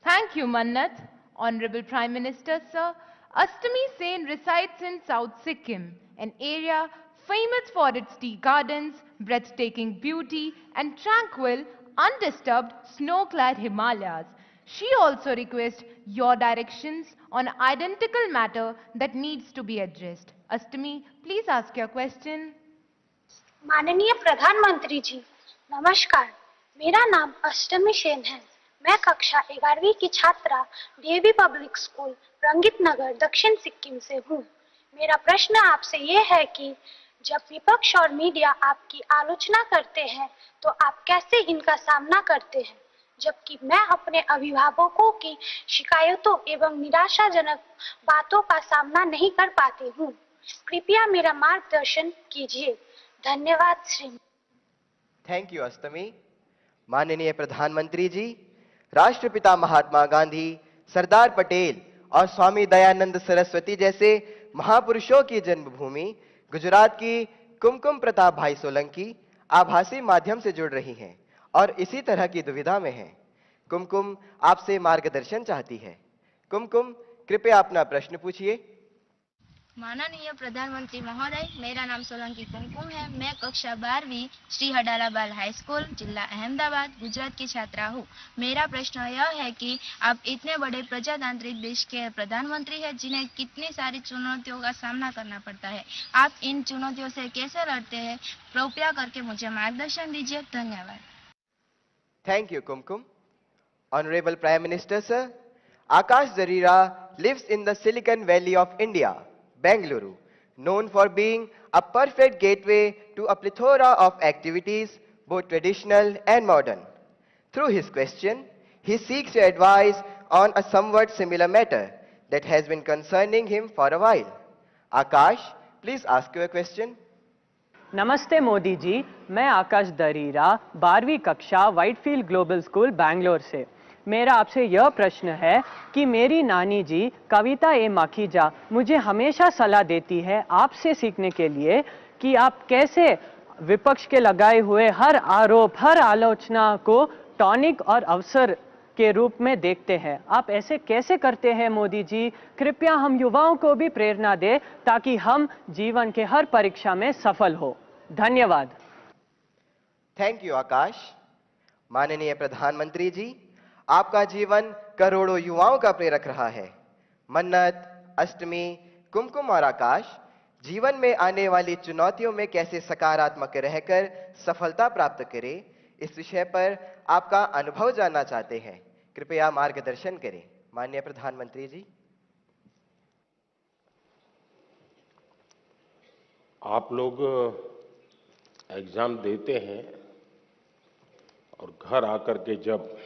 Thank you, Mannat. Honorable Prime Minister, sir, Astami Sen resides in South Sikkim, an area famous for its tea gardens, breathtaking beauty, and tranquil, undisturbed, snow-clad Himalayas. She also requests your directions on identical matter that needs to be addressed. Astami, please ask your question. माननीय प्रधानमंत्री जी, नमस्कार। मेरा नाम अष्टमी सेन है। मैं कक्षा 11वीं की छात्रा डीएवी पब्लिक स्कूल रंगित नगर दक्षिण सिक्किम से हूँ। मेरा प्रश्न आपसे ये है कि जब विपक्ष और मीडिया आपकी आलोचना करते हैं तो आप कैसे इनका सामना करते हैं, जबकि मैं अपने अभिभावकों की शिकायतों एवं निराशाजनक बातों का सामना नहीं कर पाती हूँ। कृपया मेरा मार्गदर्शन कीजिए। धन्यवाद श्री। थैंक यू अष्टमी। माननीय प्रधानमंत्री जी, राष्ट्रपिता महात्मा गांधी, सरदार पटेल और स्वामी दयानंद सरस्वती जैसे महापुरुषों की जन्मभूमि गुजरात की कुमकुम प्रताप भाई सोलंकी आभासी माध्यम से जुड़ रही हैं और इसी तरह की दुविधा में हैं। कुमकुम आपसे मार्गदर्शन चाहती है। कुमकुम, कृपया अपना प्रश्न पूछिए। माननीय प्रधानमंत्री महोदय, मेरा नाम सोलंकी कुमकुम है। मैं कक्षा 12वीं श्री हडाला बाल हाई स्कूल, जिला अहमदाबाद, गुजरात की छात्रा हूँ। मेरा प्रश्न यह है कि आप इतने बड़े प्रजातांत्रिक देश के प्रधानमंत्री हैं, जिन्हें कितनी सारी चुनौतियों का सामना करना पड़ता है। आप इन चुनौतियों से कैसे लड़ते हैं? कृपया करके मुझे मार्गदर्शन दीजिए। धन्यवाद। Thank you Kumkum. Honourable prime minister sir, Aakash Jarira lives in the Silicon Valley of India, Bengaluru, known for being a perfect gateway to a plethora of activities, both traditional and modern. Through his question, he seeks your advice on a somewhat similar matter that has been concerning him for a while. Akash, please ask your question. नमस्ते मोदी जी, मैं आकाश दरीरा 12वीं कक्षा Whitefield global school Bangalore से। मेरा आपसे यह प्रश्न है कि मेरी नानी जी कविता ए माखीजा मुझे हमेशा सलाह देती है आपसे सीखने के लिए कि आप कैसे विपक्ष के लगाए हुए हर आरोप, हर आलोचना को टॉनिक और अवसर के रूप में देखते हैं। आप ऐसे कैसे करते हैं मोदी जी? कृपया हम युवाओं को भी प्रेरणा दें ताकि हम जीवन के हर परीक्षा में सफल हो। धन्यवाद। थैंक यू आकाश। माननीय प्रधानमंत्री जी, आपका जीवन करोड़ों युवाओं का प्रेरक रहा है। मन्नत, अष्टमी, कुमकुम और आकाश जीवन में आने वाली चुनौतियों में कैसे सकारात्मक रहकर सफलता प्राप्त करें, इस विषय पर आपका अनुभव जानना चाहते हैं। कृपया मार्गदर्शन करें। माननीय प्रधानमंत्री जी। आप लोग एग्जाम देते हैं और घर आकर के जब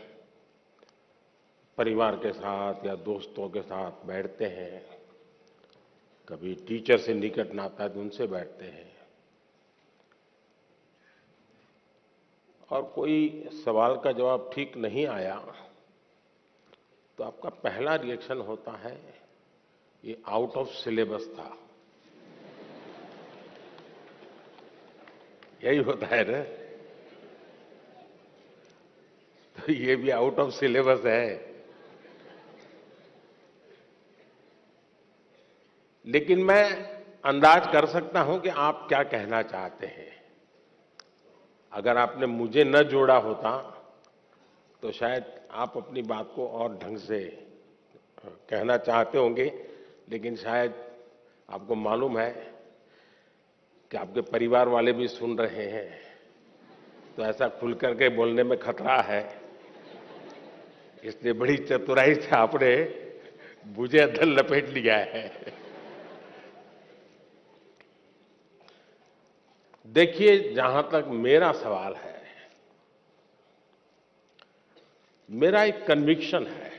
परिवार के साथ या दोस्तों के साथ बैठते हैं कभी टीचर से निकट नाता है तो उनसे बैठते हैं, और कोई सवाल का जवाब ठीक नहीं आया तो आपका पहला रिएक्शन होता है ये आउट ऑफ सिलेबस था। यही होता है ना, तो ये भी आउट ऑफ सिलेबस है। लेकिन मैं अंदाज कर सकता हूं कि आप क्या कहना चाहते हैं। अगर आपने मुझे न जोड़ा होता तो शायद आप अपनी बात को और ढंग से कहना चाहते होंगे, लेकिन शायद आपको मालूम है कि आपके परिवार वाले भी सुन रहे हैं, तो ऐसा खुल करके बोलने में खतरा है। इसलिए बड़ी चतुराई से आपने मुझे अंदर लपेट लिया है। देखिए, जहां तक मेरा सवाल है, मेरा एक कन्विक्शन है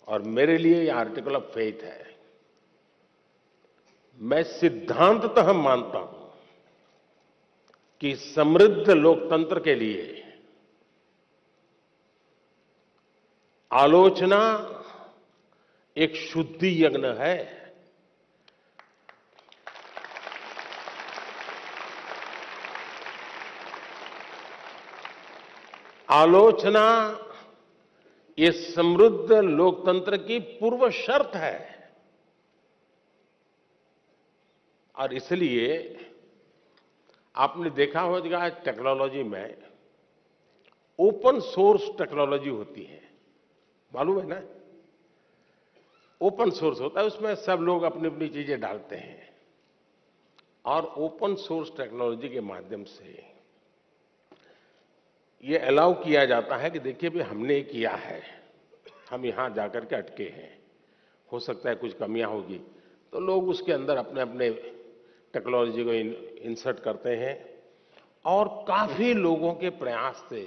और मेरे लिए ये आर्टिकल ऑफ फेथ है। मैं सिद्धांततः मानता हूं कि समृद्ध लोकतंत्र के लिए आलोचना एक शुद्धि यज्ञ है। आलोचना ये समृद्ध लोकतंत्र की पूर्व शर्त है, और इसलिए आपने देखा होगा टेक्नोलॉजी में ओपन सोर्स टेक्नोलॉजी होती है, मालूम है ना? ओपन सोर्स होता है, उसमें सब लोग अपनी अपनी चीजें डालते हैं, और ओपन सोर्स टेक्नोलॉजी के माध्यम से ये अलाउ किया जाता है कि देखिए भी हमने ये किया है, हम यहां जाकर के अटके हैं, हो सकता है कुछ कमियां होगी, तो लोग उसके अंदर अपने अपने टेक्नोलॉजी को इंसर्ट करते हैं, और काफी लोगों के प्रयास से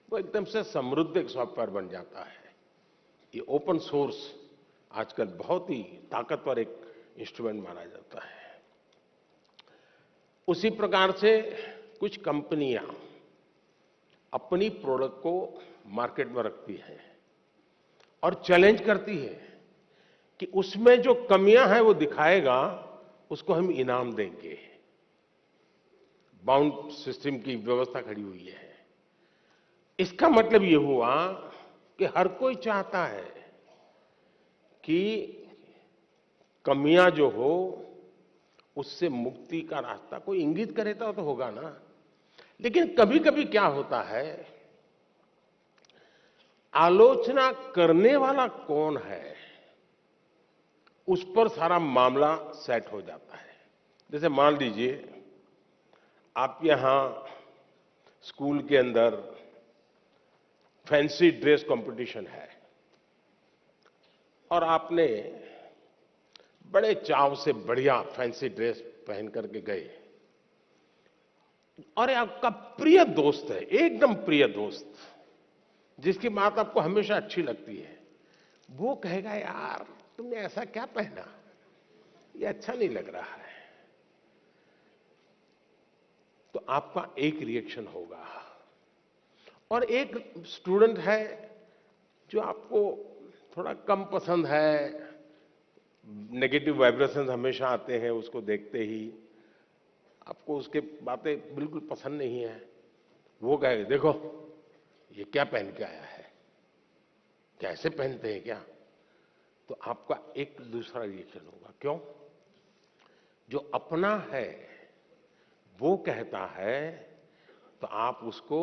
वो एकदम से समृद्ध एक सॉफ्टवेयर बन जाता है। ये ओपन सोर्स आजकल बहुत ही ताकतवर एक इंस्ट्रूमेंट माना जाता है। उसी प्रकार से कुछ कंपनियां अपनी प्रोडक्ट को मार्केट में रखती है और चैलेंज करती है कि उसमें जो कमियां हैं वो दिखाएगा, उसको हम इनाम देंगे। बाउंड सिस्टम की व्यवस्था खड़ी हुई है। इसका मतलब ये हुआ कि हर कोई चाहता है कि कमियां जो हो उससे मुक्ति का रास्ता कोई इंगित करे तो होगा ना। लेकिन कभी कभी क्या होता है, आलोचना करने वाला कौन है उस पर सारा मामला सेट हो जाता है। जैसे मान लीजिए आप यहां स्कूल के अंदर फैंसी ड्रेस कंपटीशन है, और आपने बड़े चाव से बढ़िया फैंसी ड्रेस पहन करके गए, और आपका प्रिय दोस्त है, एकदम प्रिय दोस्त, जिसकी बात आपको हमेशा अच्छी लगती है, वो कहेगा यार तुमने ऐसा क्या पहना, ये अच्छा नहीं लग रहा है। तो आपका एक रिएक्शन होगा। और एक स्टूडेंट है जो आपको थोड़ा कम पसंद है, नेगेटिव वाइब्रेशंस हमेशा आते हैं उसको देखते ही, आपको उसके बातें बिल्कुल पसंद नहीं है, वो कहेगा देखो ये क्या पहन के आया है, कैसे पहनते हैं क्या। तो आपका एक दूसरा रिएक्शन होगा। क्यों? जो अपना है वो कहता है तो आप उसको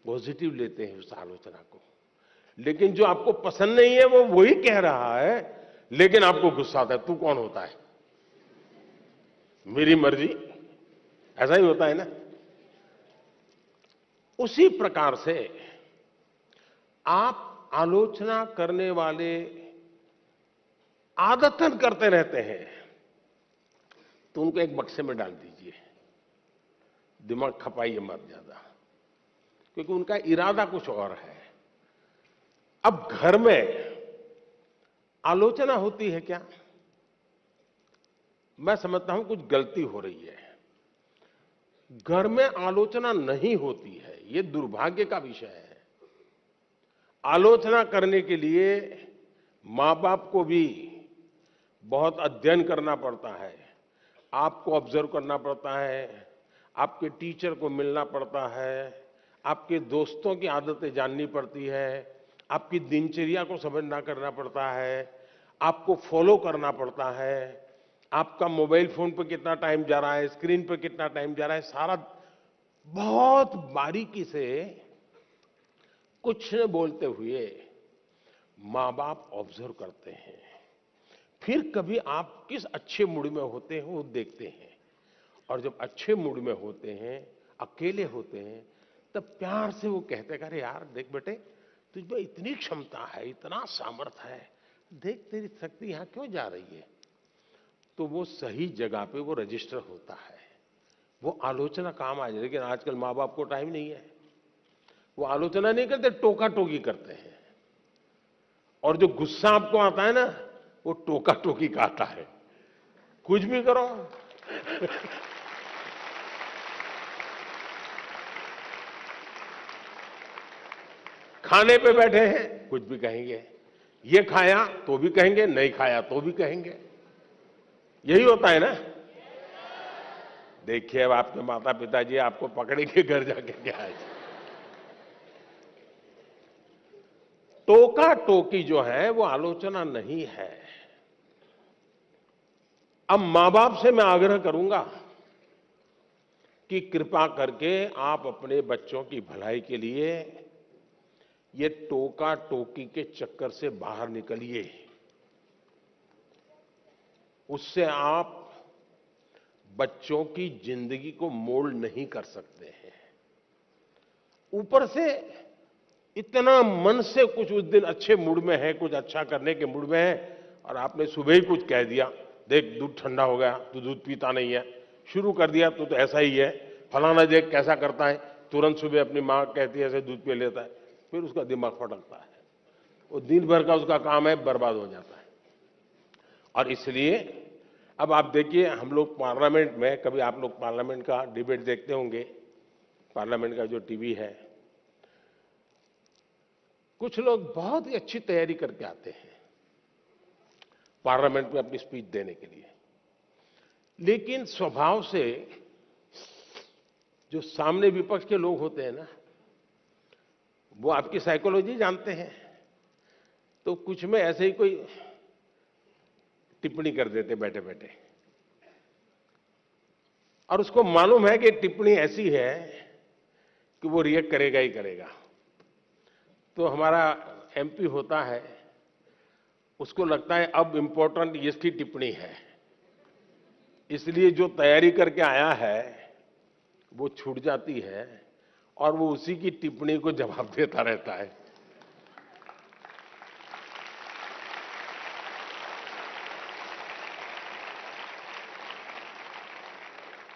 पॉजिटिव लेते हैं उस आलोचना को, लेकिन जो आपको पसंद नहीं है वो वही कह रहा है, लेकिन आपको गुस्सा आता है, तू कौन होता है, मेरी मर्जी। ऐसा ही होता है ना। उसी प्रकार से आप आलोचना करने वाले आदतन करते रहते हैं, तो उनको एक बक्से में डाल दीजिए, दिमाग खपाइए मत ज्यादा, क्योंकि उनका इरादा कुछ और है। अब घर में आलोचना होती है क्या? मैं समझता हूं कुछ गलती हो रही है। घर में आलोचना नहीं होती है, ये दुर्भाग्य का विषय है। आलोचना करने के लिए माँ बाप को भी बहुत अध्ययन करना पड़ता है, आपको ऑब्जर्व करना पड़ता है, आपके टीचर को मिलना पड़ता है, आपके दोस्तों की आदतें जाननी पड़ती है, आपकी दिनचर्या को समझना करना पड़ता है, आपको फॉलो करना पड़ता है, आपका मोबाइल फोन पर कितना टाइम जा रहा है, स्क्रीन पर कितना टाइम जा रहा है, सारा बहुत बारीकी से कुछ न बोलते हुए माँ बाप ऑब्जर्व करते हैं। फिर कभी आप किस अच्छे मूड में होते हैं वो देखते हैं, और जब अच्छे मूड में होते हैं, अकेले होते हैं, तब प्यार से वो कहते हैं, अरे यार देख बेटे, तुझ में इतनी क्षमता है, इतना सामर्थ्य है, देख तेरी शक्ति यहाँ क्यों जा रही है। तो वो सही जगह पे वो रजिस्टर होता है, वो आलोचना काम आ जाए। लेकिन आजकल माँ बाप को टाइम नहीं है, वो आलोचना नहीं करते, टोका टोकी करते हैं। और जो गुस्सा आपको आता है ना, वो टोका टोकी का आता है, कुछ भी करो। खाने पे बैठे हैं, कुछ भी कहेंगे, ये खाया तो भी कहेंगे, नहीं खाया तो भी कहेंगे। यही होता है ना। देखिए अब आपके माता पिताजी आपको पकड़ेंगे घर जाके क्या है। टोका टोकी जो है वो आलोचना नहीं है। अब मां बाप से मैं आग्रह करूंगा कि कृपा करके आप अपने बच्चों की भलाई के लिए ये टोका टोकी के चक्कर से बाहर निकलिए। उससे आप बच्चों की जिंदगी को मोल्ड नहीं कर सकते हैं। ऊपर से इतना मन से कुछ उस दिन अच्छे मूड में है, कुछ अच्छा करने के मूड में है, और आपने सुबह ही कुछ कह दिया, देख दूध ठंडा हो गया, तू दूध पीता नहीं है, शुरू कर दिया तो ऐसा ही है, फलाना देख कैसा करता है, तुरंत सुबह अपनी माँ कहती है ऐसे दूध पी लेता है, फिर उसका दिमाग फटकता है, वो दिन भर का उसका काम है, बर्बाद हो जाता है। और इसलिए अब आप देखिए, हम लोग पार्लियामेंट में, कभी आप लोग पार्लियामेंट का डिबेट देखते होंगे, पार्लियामेंट का जो टीवी है, कुछ लोग बहुत ही अच्छी तैयारी करके आते हैं पार्लियामेंट में अपनी स्पीच देने के लिए, लेकिन स्वभाव से जो सामने विपक्ष के लोग होते हैं ना, वो आपकी साइकोलॉजी जानते हैं, तो कुछ में ऐसे ही कोई टिप्पणी कर देते बैठे बैठे, और उसको मालूम है कि टिप्पणी ऐसी है कि वो रिएक्ट करेगा ही करेगा। तो हमारा एमपी होता है, उसको लगता है अब इंपॉर्टेंट इसकी टिप्पणी है, इसलिए जो तैयारी करके आया है वो छूट जाती है, और वो उसी की टिप्पणी को जवाब देता रहता है।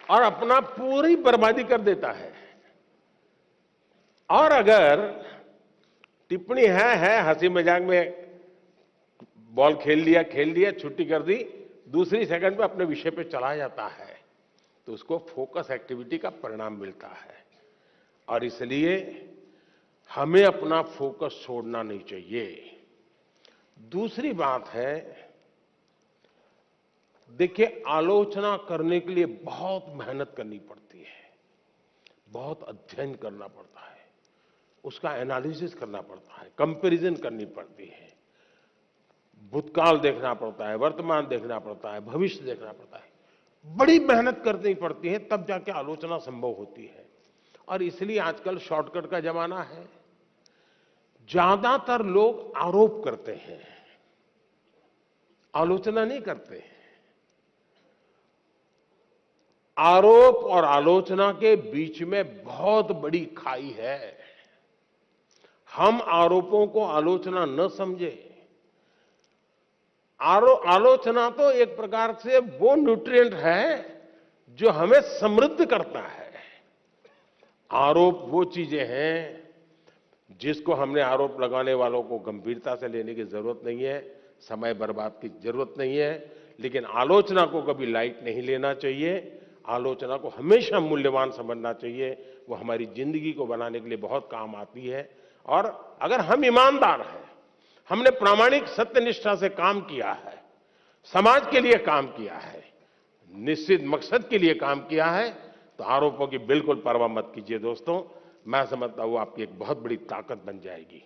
और अपना पूरी बर्बादी कर देता है। और अगर टिप्पणी है हंसी मजाक में, बॉल खेल लिया, छुट्टी कर दी, दूसरी सेकंड पे अपने विषय पे चला जाता है, तो उसको फोकस एक्टिविटी का परिणाम मिलता है। और इसलिए हमें अपना फोकस छोड़ना नहीं चाहिए। दूसरी बात है, देखिए आलोचना करने के लिए बहुत मेहनत करनी पड़ती है, बहुत अध्ययन करना पड़ता है, उसका एनालिसिस करना पड़ता है, कंपैरिजन करनी पड़ती है, भूतकाल देखना पड़ता है, वर्तमान देखना पड़ता है, भविष्य देखना पड़ता है, बड़ी मेहनत करनी पड़ती है, तब जाके आलोचना संभव होती है। और इसलिए आजकल शॉर्टकट का जमाना है। ज्यादातर लोग आरोप करते हैं, आलोचना नहीं करते। आरोप और आलोचना के बीच में बहुत बड़ी खाई है। हम आरोपों को आलोचना न समझे। आलोचना तो एक प्रकार से वो न्यूट्रिएंट है जो हमें समृद्ध करता है। आरोप वो चीजें हैं जिसको हमने आरोप लगाने वालों को गंभीरता से लेने की जरूरत नहीं है, समय बर्बाद की जरूरत नहीं है, लेकिन आलोचना को कभी लाइट नहीं लेना चाहिए। आलोचना को हमेशा मूल्यवान समझना चाहिए। वो हमारी जिंदगी को बनाने के लिए बहुत काम आती है। और अगर हम ईमानदार हैं, हमने प्रामाणिक सत्यनिष्ठा से काम किया है, समाज के लिए काम किया है, निश्चित मकसद के लिए काम किया है, तो आरोपों की बिल्कुल परवाह मत कीजिए दोस्तों। मैं समझता हूं आपकी एक बहुत बड़ी ताकत बन जाएगी।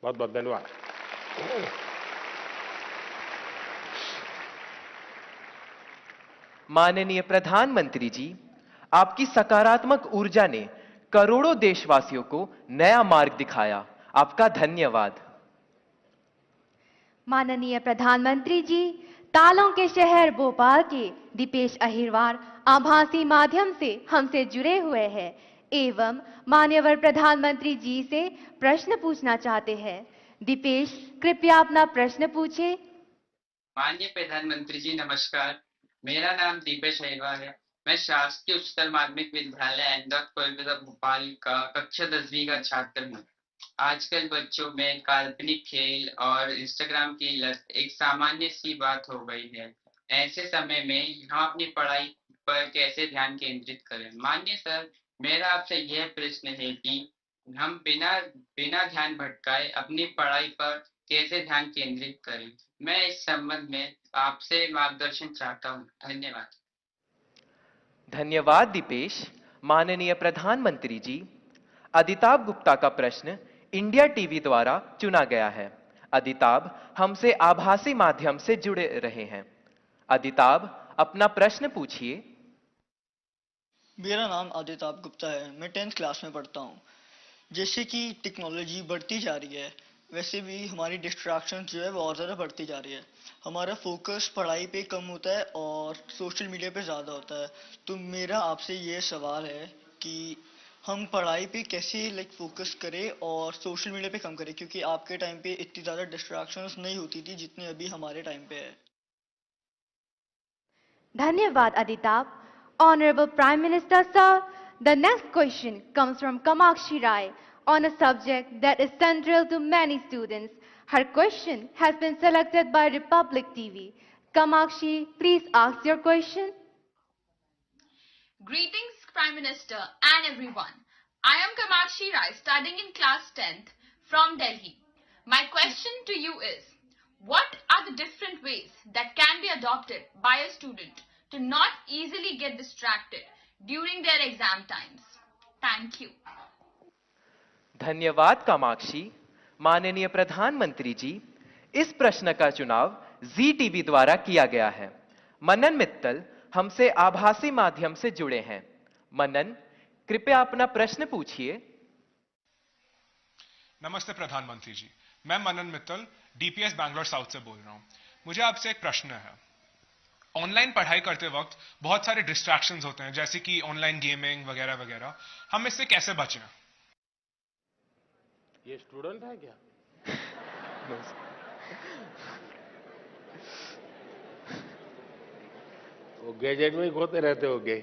बहुत बहुत धन्यवाद। माननीय प्रधानमंत्री जी, आपकी सकारात्मक ऊर्जा ने करोड़ों देशवासियों को नया मार्ग दिखाया। आपका धन्यवाद। माननीय प्रधानमंत्री जी, तालों के शहर भोपाल के दीपेश अहिरवार आभासी माध्यम से हमसे जुड़े हुए हैं एवं माननीय प्रधानमंत्री जी से प्रश्न पूछना चाहते हैं। दीपेश, कृपया अपना प्रश्न पूछे। माननीय प्रधानमंत्री जी नमस्कार, मेरा नाम दीपेश अहिरवार है। मैं शासकीय उच्चतर माध्यमिक विद्यालय अहमदाबाद कोलकाता भोपाल का कक्षा 10वीं का छात्र हूँ। आजकल बच्चों में काल्पनिक खेल और इंस्टाग्राम की लत एक सामान्य सी बात हो गई है। ऐसे समय में हम अपनी पढ़ाई पर कैसे ध्यान केंद्रित करें? माननीय सर, मेरा आपसे यह प्रश्न है कि हम बिना ध्यान भटकाए अपनी पढ़ाई पर कैसे ध्यान केंद्रित करें? मैं इस संबंध में आपसे मार्गदर्शन चाहता हूँ। धन्यवाद। धन्यवाद दीपेश। माननीय प्रधानमंत्री जी, अदिताभ गुप्ता का प्रश्न इंडिया टीवी द्वारा चुना गया है। अदिताभ हमसे आभासी माध्यम से जुड़े रहे हैं। अदिताभ, अपना प्रश्न पूछिए। मेरा नाम अदिताभ गुप्ता है। मैं 10th क्लास में पढ़ता हूँ। जैसे कि टेक्नोलॉजी बढ़ती जा रही है, वैसे भी हमारी डिस्ट्रैक्शन जो है वो और ज़्यादा बढ़ती जा रही है। हमारा फोकस पढ़ाई पे कम होता है और सोशल मीडिया पे ज़्यादा होता है। तो मेरा आपसे ये सवाल है कि हम पढ़ाई पे कैसे फोकस करें और सोशल मीडिया पे कम करें, क्योंकि आपके टाइम पे इतनी ज़्यादा डिस्ट्रैक्शंस नहीं होती थी जितनी अभी हमारे टाइम पे है। धन्यवाद अदिताभ। Honorable Prime Minister Sir, the next question comes from Kamakshi Rai on a subject that is central to many students. Her question has been selected by Republic TV. Kamakshi, please ask your question. Greetings, Prime Minister and everyone. I am Kamakshi Rai, studying in class 10th from Delhi. My question to you is, what are the different ways that can be adopted by a student to not easily get distracted during their exam times? Thank you. धन्यवाद कामाक्षी। माननीय प्रधानमंत्री जी, इस प्रश्न का चुनाव जी TV द्वारा किया गया है। मनन मित्तल हमसे आभासी माध्यम से जुड़े हैं। मनन, कृपया अपना प्रश्न पूछिए। नमस्ते प्रधानमंत्री जी, मैं मनन मित्तल डीपीएस बैंगलोर साउथ से बोल रहा हूं। मुझे आपसे एक प्रश्न है। ऑनलाइन पढ़ाई करते वक्त बहुत सारे डिस्ट्रैक्शंस होते हैं, जैसे कि ऑनलाइन गेमिंग वगैरह वगैरह। हम इससे कैसे बचें? ये स्टूडेंट है क्या? वो गैजेट में ही खोते रहते होगे।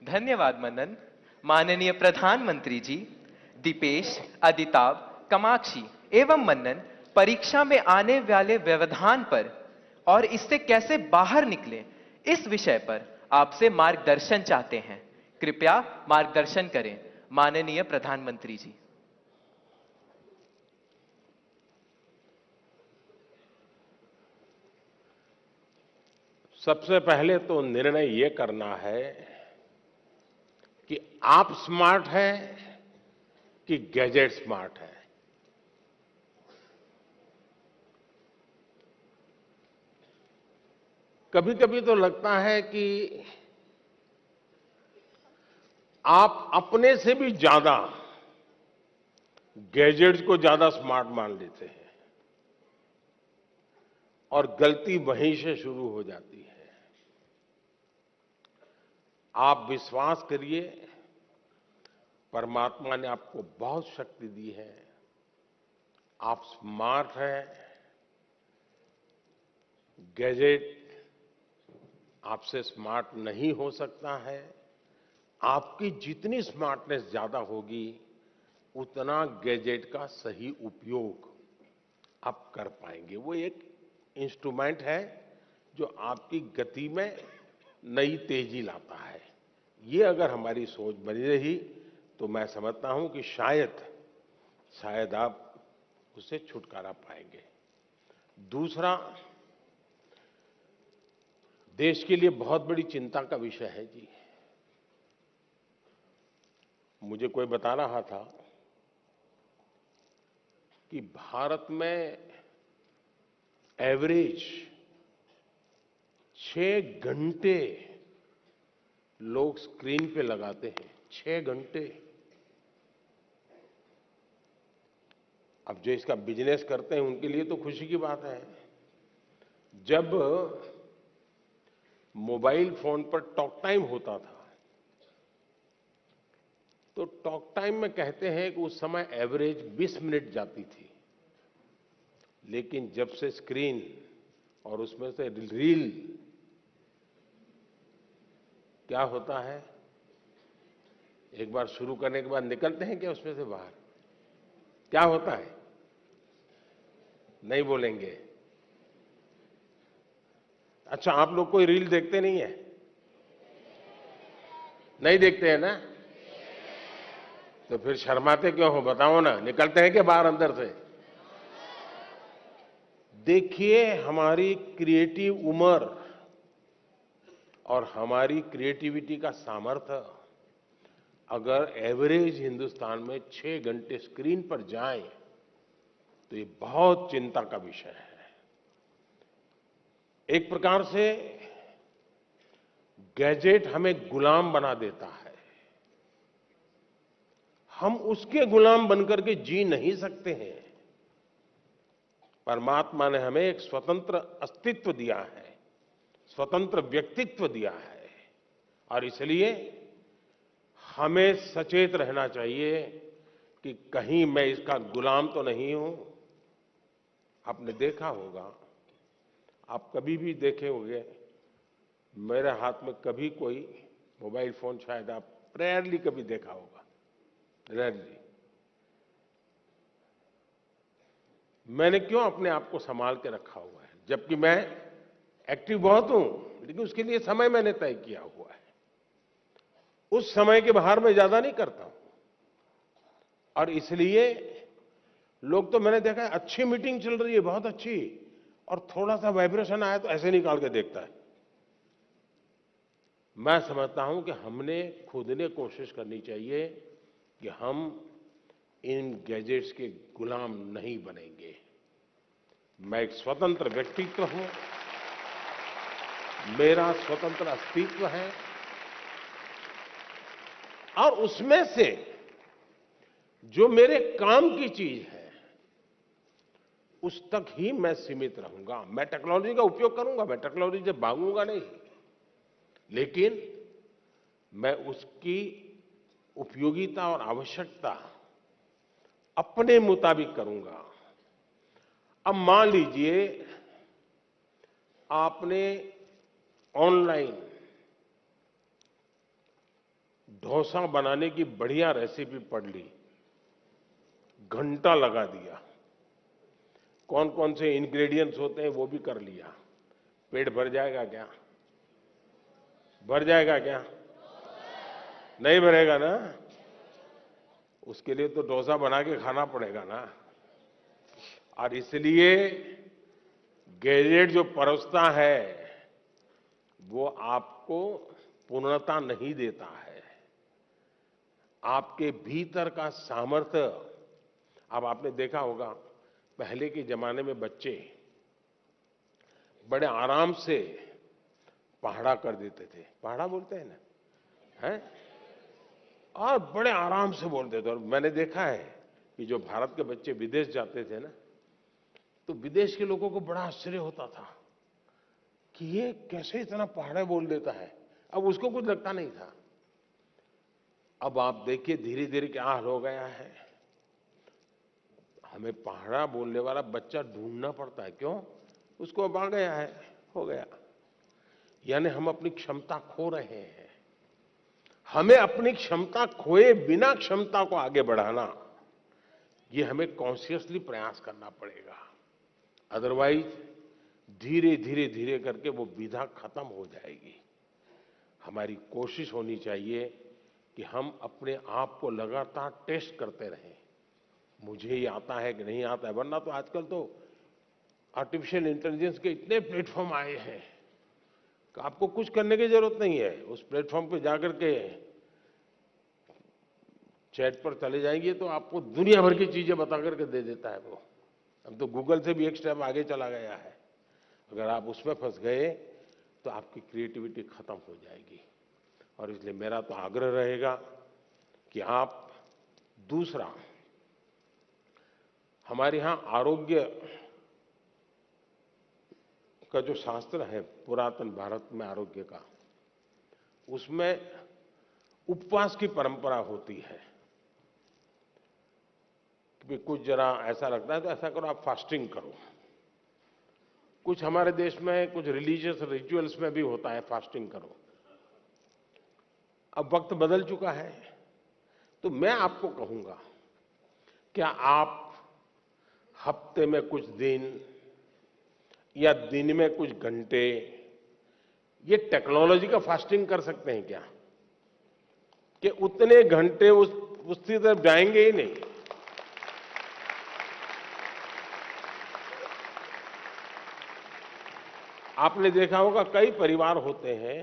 धन्यवाद मनन। माननीय प्रधानमंत्री जी, दीपेश, अदिताभ, कामाक्षी एवं मनन परीक्षा में आने वाले व्यवधान पर और इससे कैसे बाहर निकलें, इस विषय पर आपसे मार्गदर्शन चाहते हैं। कृपया मार्गदर्शन करें माननीय प्रधानमंत्री जी। सबसे पहले तो निर्णय ये करना है कि आप स्मार्ट हैं कि गैजेट स्मार्ट है। कभी कभी तो लगता है कि आप अपने से भी ज्यादा गैजेट्स को ज्यादा स्मार्ट मान लेते हैं और गलती वहीं से शुरू हो जाती है। आप विश्वास करिए, परमात्मा ने आपको बहुत शक्ति दी है। आप स्मार्ट हैं। गैजेट आपसे स्मार्ट नहीं हो सकता है। आपकी जितनी स्मार्टनेस ज्यादा होगी, उतना गैजेट का सही उपयोग आप कर पाएंगे। वो एक इंस्ट्रूमेंट है जो आपकी गति में नई तेजी लाता है। ये अगर हमारी सोच बनी रही तो मैं समझता हूं कि शायद आप उससे छुटकारा पाएंगे। दूसरा, देश के लिए बहुत बड़ी चिंता का विषय है जी। मुझे कोई बता रहा था कि भारत में एवरेज 6 घंटे लोग स्क्रीन पे लगाते हैं। 6 घंटे। अब जो इसका बिजनेस करते हैं उनके लिए तो खुशी की बात है। जब मोबाइल फोन पर टॉक टाइम होता था तो टॉक टाइम में कहते हैं कि उस समय एवरेज 20 मिनट जाती थी, लेकिन जब से स्क्रीन और उसमें से रील, क्या होता है, एक बार शुरू करने के बाद निकलते हैं क्या उसमें से बाहर? क्या होता है? नहीं बोलेंगे। अच्छा, आप लोग कोई रील देखते नहीं है? नहीं देखते हैं ना? तो फिर शर्माते क्यों हो, बताओ ना। निकलते हैं क्या बाहर अंदर से? देखिए, हमारी क्रिएटिव उम्र और हमारी क्रिएटिविटी का सामर्थ्य अगर एवरेज हिंदुस्तान में 6 घंटे स्क्रीन पर जाए तो ये बहुत चिंता का विषय है। एक प्रकार से गैजेट हमें गुलाम बना देता है। हम उसके गुलाम बनकर के जी नहीं सकते हैं। परमात्मा ने हमें एक स्वतंत्र अस्तित्व दिया है, स्वतंत्र व्यक्तित्व दिया है, और इसलिए हमें सचेत रहना चाहिए कि कहीं मैं इसका गुलाम तो नहीं हूं। आपने देखा होगा, आप कभी भी देखे होंगे, मेरे हाथ में कभी कोई मोबाइल फोन शायद आप रेयरली कभी देखा होगा, रेयरली। मैंने क्यों अपने आप को संभाल के रखा हुआ है, जबकि मैं एक्टिव बहुत हूं, लेकिन उसके लिए समय मैंने तय किया हुआ है। उस समय के बाहर मैं ज्यादा नहीं करता हूं, और इसलिए लोग तो मैंने देखा है, अच्छी मीटिंग चल रही है, बहुत अच्छी, और थोड़ा सा वाइब्रेशन आया तो ऐसे निकाल के देखता है। मैं समझता हूं कि हमने खुद ने कोशिश करनी चाहिए कि हम इन गैजेट्स के गुलाम नहीं बनेंगे। मैं एक स्वतंत्र व्यक्तित्व हूं, मेरा स्वतंत्र अस्तित्व है, और उसमें से जो मेरे काम की चीज है उस तक ही मैं सीमित रहूंगा। मैं टेक्नोलॉजी का उपयोग करूंगा, मैं टेक्नोलॉजी से भागूंगा नहीं, लेकिन मैं उसकी उपयोगिता और आवश्यकता अपने मुताबिक करूंगा। अब मान लीजिए आपने ऑनलाइन डोसा बनाने की बढ़िया रेसिपी पढ़ ली, घंटा लगा दिया, कौन कौन से इंग्रेडिएंट्स होते हैं वो भी कर लिया, पेट भर जाएगा क्या? भर जाएगा क्या? नहीं भरेगा ना। उसके लिए तो डोसा बना के खाना पड़ेगा ना। और इसलिए गैजेट जो परोसता है वो आपको पूर्णता नहीं देता है। आपके भीतर का सामर्थ्य, अब आपने देखा होगा पहले के जमाने में बच्चे बड़े आराम से पहाड़ा कर देते थे, पहाड़ा बोलते हैं ना, हैं? और बड़े आराम से बोलते थे। और मैंने देखा है कि जो भारत के बच्चे विदेश जाते थे ना, तो विदेश के लोगों को बड़ा आश्चर्य होता था कि ये कैसे इतना पहाड़ा बोल देता है। अब उसको कुछ लगता नहीं था। अब आप देखिए धीरे धीरे क्या हाल हो गया है, हमें पहाड़ा बोलने वाला बच्चा ढूंढना पड़ता है। क्यों? उसको अब आ गया है, हो गया। यानी हम अपनी क्षमता खो रहे हैं। हमें अपनी क्षमता खोए बिना क्षमता को आगे बढ़ाना, ये हमें कॉन्शियसली प्रयास करना पड़ेगा। अदरवाइज धीरे धीरे धीरे करके वो विधा खत्म हो जाएगी। हमारी कोशिश होनी चाहिए कि हम अपने आप को लगातार टेस्ट करते रहें, मुझे ये आता है कि नहीं आता है। वरना तो आजकल तो आर्टिफिशियल इंटेलिजेंस के इतने प्लेटफॉर्म आए हैं कि आपको कुछ करने की जरूरत नहीं है। उस प्लेटफॉर्म पे जाकर के चैट पर चले जाएंगे तो आपको दुनिया भर की चीजें बता करके दे देता है वो। अब तो गूगल से भी एक स्टेप आगे चला गया है। अगर आप उसमें फंस गए तो आपकी क्रिएटिविटी खत्म हो जाएगी। और इसलिए मेरा तो आग्रह रहेगा कि आप, दूसरा, हमारे यहां आरोग्य का जो शास्त्र है पुरातन भारत में आरोग्य का, उसमें उपवास की परंपरा होती है कि कुछ जरा ऐसा लगता है तो ऐसा करो, आप फास्टिंग करो। कुछ हमारे देश में कुछ रिलीजियस रिचुअल्स में भी होता है फास्टिंग करो। अब वक्त बदल चुका है तो मैं आपको कहूंगा, क्या आप हफ्ते में कुछ दिन या दिन में कुछ घंटे ये टेक्नोलॉजी का फास्टिंग कर सकते हैं क्या? कि उतने घंटे उसकी तरफ जाएंगे ही नहीं। आपने देखा होगा कई परिवार होते हैं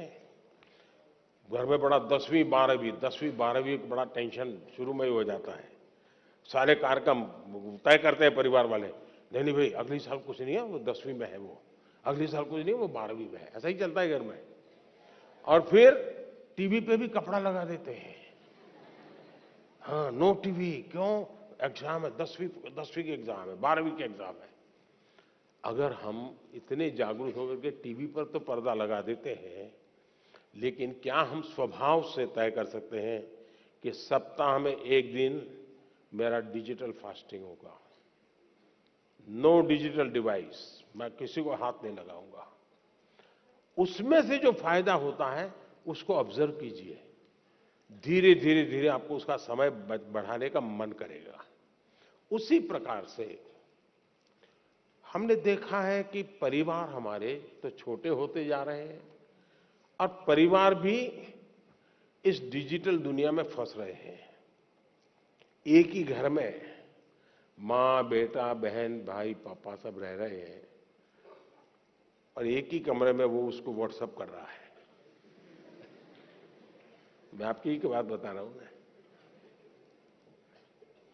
घर में बड़ा 10वीं 12वीं बड़ा टेंशन शुरू में ही हो जाता है। सारे कार्यक्रम तय करते हैं परिवार वाले, नहीं भाई अगली साल कुछ नहीं है, वो 10वीं में है, वो अगली साल कुछ नहीं है, वो 12वीं में है। ऐसा ही चलता है घर में। और फिर टीवी पे भी कपड़ा लगा देते हैं, हाँ नो टीवी, क्यों? एग्जाम है, 10वीं की एग्जाम है, 12वीं की एग्जाम है। अगर हम इतने जागरूक होकर के टीवी पर तो पर्दा लगा देते हैं, लेकिन क्या हम स्वभाव से तय कर सकते हैं कि सप्ताह में एक दिन मेरा डिजिटल फास्टिंग होगा, नो डिजिटल डिवाइस, मैं किसी को हाथ नहीं लगाऊंगा। उसमें से जो फायदा होता है उसको ऑब्जर्व कीजिए, धीरे धीरे धीरे आपको उसका समय बढ़ाने का मन करेगा। उसी प्रकार से हमने देखा है कि परिवार हमारे तो छोटे होते जा रहे हैं और परिवार भी इस डिजिटल दुनिया में फंस रहे हैं। एक ही घर में माँ, बेटा, बहन, भाई, पापा सब रह रहे हैं और एक ही कमरे में वो उसको व्हाट्सएप कर रहा है। मैं आपकी ही बात बता रहा हूं ना।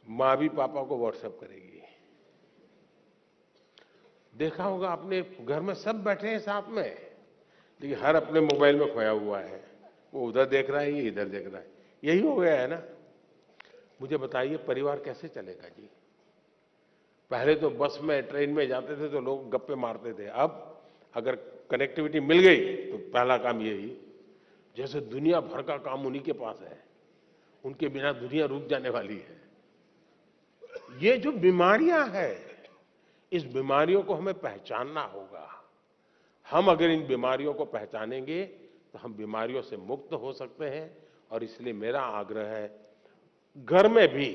माँ भी पापा को व्हाट्सएप करेगी। देखा होगा आपने, घर में सब बैठे हैं साथ में, लेकिन हर अपने मोबाइल में खोया हुआ है। वो उधर देख रहा है, ये इधर देख रहा है। यही हो गया है ना। मुझे बताइए परिवार कैसे चलेगा जी? पहले तो बस में, ट्रेन में जाते थे तो लोग गप्पे मारते थे। अब अगर कनेक्टिविटी मिल गई तो पहला काम यही, जैसे दुनिया भर का काम उन्हीं के पास है, उनके बिना दुनिया रुक जाने वाली है। ये जो बीमारियां हैं, इस बीमारियों को हमें पहचानना होगा। हम अगर इन बीमारियों को पहचानेंगे तो हम बीमारियों से मुक्त हो सकते हैं। और इसलिए मेरा आग्रह है, घर में भी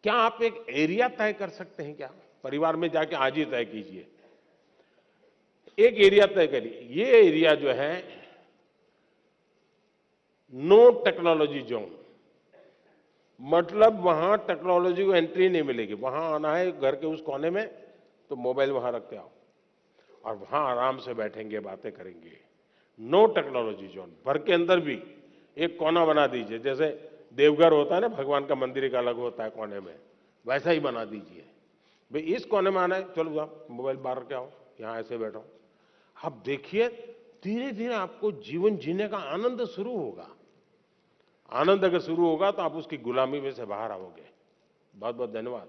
क्या आप एक एरिया तय कर सकते हैं क्या? परिवार में जाके आज ही तय कीजिए, एक एरिया तय करिए। ये एरिया जो है नो टेक्नोलॉजी जोन, मतलब वहां टेक्नोलॉजी को एंट्री नहीं मिलेगी। वहां आना है घर के उस कोने में तो मोबाइल वहां रख के आओ और वहां आराम से बैठेंगे, बातें करेंगे। No technology zone. घर के अंदर भी एक कोना बना दीजिए, जैसे देवघर होता है ना, भगवान का मंदिर एक अलग होता है कोने में, वैसा ही बना दीजिए। भाई इस कोने में आना है, चलो जाओ मोबाइल बाहर के आओ, यहां ऐसे बैठो। आप देखिए धीरे धीरे आपको जीवन जीने का आनंद शुरू होगा। आनंद अगर शुरू होगा तो आप उसकी गुलामी में से बाहर आओगे। बहुत बहुत धन्यवाद।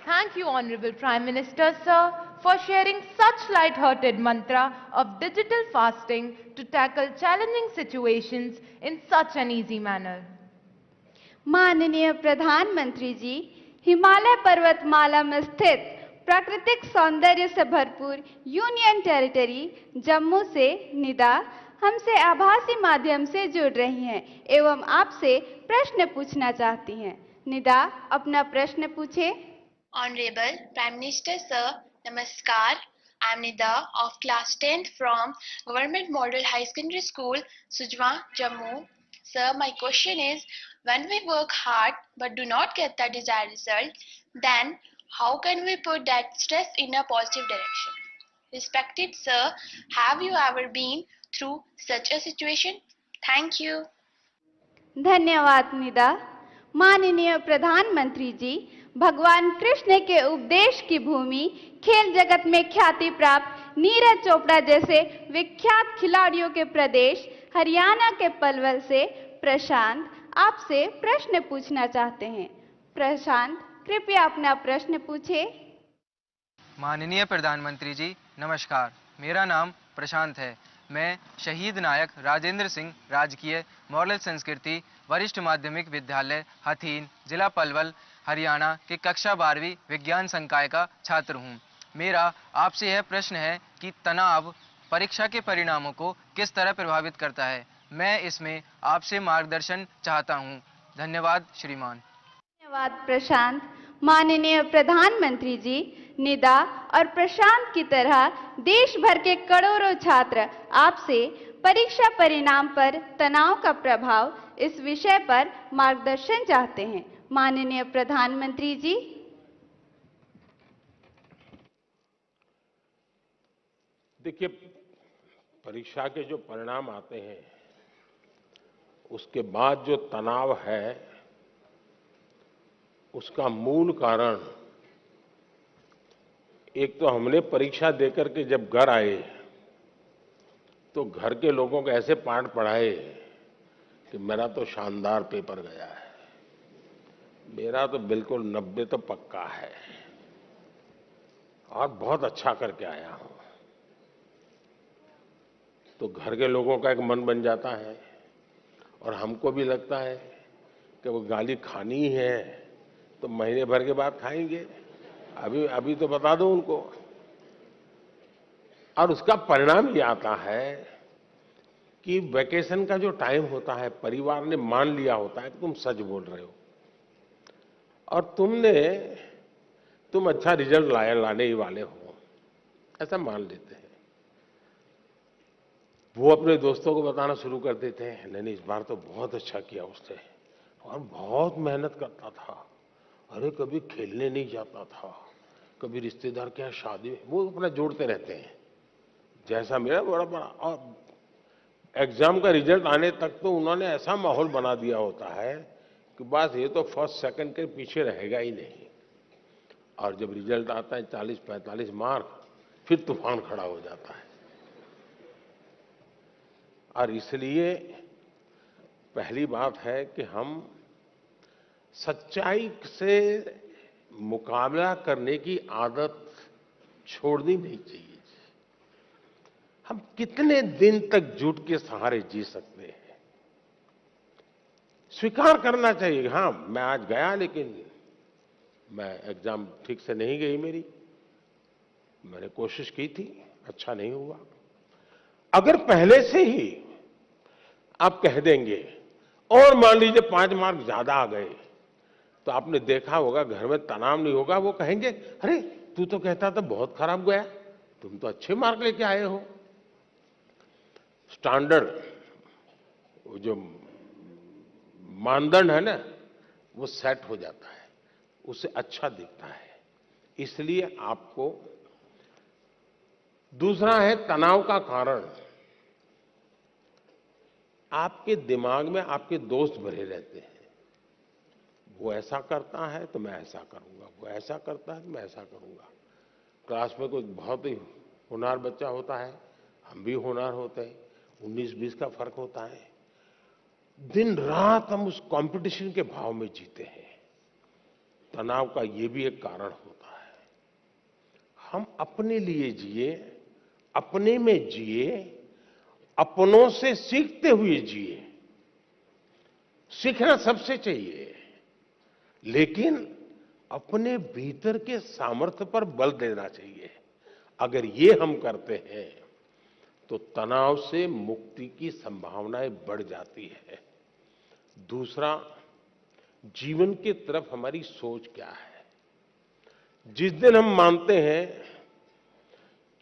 Thank you, Honorable Prime Minister, sir, for sharing such light-hearted mantra of digital fasting to tackle challenging situations in such an easy manner. माननीय प्रधानमंत्री जी, हिमालय पर्वतमाला में स्थित प्राकृतिक सौंदर्य से भरपूर यूनियन टेरिटरी जम्मू से निदा हमसे आभासी माध्यम से जुड़ रही हैं एवं आपसे प्रश्न पूछना चाहती हैं। निदा अपना प्रश्न पूछे। Honorable Prime Minister Sir, Namaskar. I am Nida of class 10th from Government Model High Secondary School, Sujwa, Jammu. Sir, my question is, when we work hard but do not get the desired result, then how can we put that stress in a positive direction? Respected Sir, have you ever been through such a situation? Thank you. धन्यवाद निदा। माननीय प्रधानमंत्री जी, भगवान कृष्ण के उपदेश की भूमि, खेल जगत में ख्याति प्राप्त नीरज चोपड़ा जैसे विख्यात खिलाड़ियों के प्रदेश हरियाणा के पलवल से प्रशांत आपसे प्रश्न पूछना चाहते हैं। प्रशांत, कृपया अपना प्रश्न पूछे। माननीय प्रधानमंत्री जी, नमस्कार। मेरा नाम प्रशांत है। मैं शहीद नायक राजेंद्र सिंह राजकीय मॉडल संस्कृति वरिष्ठ माध्यमिक विद्यालय हथीन, जिला पलवल, हरियाणा के कक्षा 12वीं विज्ञान संकाय का छात्र हूं। मेरा आपसे यह प्रश्न है कि तनाव परीक्षा के परिणामों को किस तरह प्रभावित करता है। मैं इसमें आपसे मार्गदर्शन चाहता हूं। धन्यवाद श्रीमान। धन्यवाद प्रशांत। माननीय प्रधानमंत्री जी, निदा और प्रशांत की तरह देश भर के करोड़ों छात्र आपसे परीक्षा परिणाम पर तनाव का प्रभाव इस विषय पर मार्गदर्शन चाहते हैं। माननीय प्रधानमंत्री जी। देखिए, परीक्षा के जो परिणाम आते हैं उसके बाद जो तनाव है उसका मूल कारण, एक तो हमने परीक्षा देकर के जब घर आए तो घर के लोगों को ऐसे पाठ पढ़ाए कि मेरा तो शानदार पेपर गया है, मेरा तो बिल्कुल 90 तो पक्का है और बहुत अच्छा करके आया हूं। तो घर के लोगों का एक मन बन जाता है और हमको भी लगता है कि वो गाली खानी है तो महीने भर के बाद खाएंगे, अभी तो बता दो उनको। और उसका परिणाम ये आता है कि वैकेशन का जो टाइम होता है, परिवार ने मान लिया होता है कि तुम सच बोल रहे हो और तुम अच्छा रिजल्ट लाने ही वाले हो, ऐसा मान लेते हैं। वो अपने दोस्तों को बताना शुरू कर देते हैं, नहीं इस बार तो बहुत अच्छा किया उसने और बहुत मेहनत करता था, अरे कभी खेलने नहीं जाता था, कभी रिश्तेदार के यहाँ शादी में, वो अपना जोड़ते रहते हैं जैसा मेरा बड़ा। और एग्जाम का रिजल्ट आने तक तो उन्होंने ऐसा माहौल बना दिया होता है कि बस ये तो फर्स्ट सेकंड के पीछे रहेगा ही नहीं। और जब रिजल्ट आता है 40-45 मार्क, फिर तूफान खड़ा हो जाता है। और इसलिए पहली बात है कि हम सच्चाई से मुकाबला करने की आदत छोड़नी नहीं चाहिए। हम कितने दिन तक झूठ के सहारे जी सकते हैं? स्वीकार करना चाहिए, हाँ मैं आज गया लेकिन मैं एग्जाम ठीक से नहीं गई मेरी, मैंने कोशिश की थी, अच्छा नहीं हुआ। अगर पहले से ही आप कह देंगे और मान लीजिए 5 मार्क ज्यादा आ गए तो आपने देखा होगा घर में तनाव नहीं होगा, वो कहेंगे अरे तू तो कहता था बहुत खराब गया, तुम तो अच्छे मार्क लेके आए हो। स्टैंडर्ड वो जो मानदंड है ना वो सेट हो जाता है, उससे अच्छा दिखता है। इसलिए आपको दूसरा है तनाव का कारण, आपके दिमाग में आपके दोस्त भरे रहते हैं। वो ऐसा करता है तो मैं ऐसा करूंगा, वो ऐसा करता है तो मैं ऐसा करूंगा। क्लास में कोई बहुत ही होनहार बच्चा होता है, हम भी होनहार होते हैं, 19-20 का फर्क होता है। दिन रात हम उस कंपटीशन के भाव में जीते हैं। तनाव का ये भी एक कारण होता है। हम अपने लिए जिए, अपने में जिए, अपनों से सीखते हुए जिए। सीखना सबसे चाहिए, लेकिन अपने भीतर के सामर्थ्य पर बल देना चाहिए। अगर ये हम करते हैं तो तनाव से मुक्ति की संभावनाएं बढ़ जाती है। दूसरा, जीवन की तरफ हमारी सोच क्या है। जिस दिन हम मानते हैं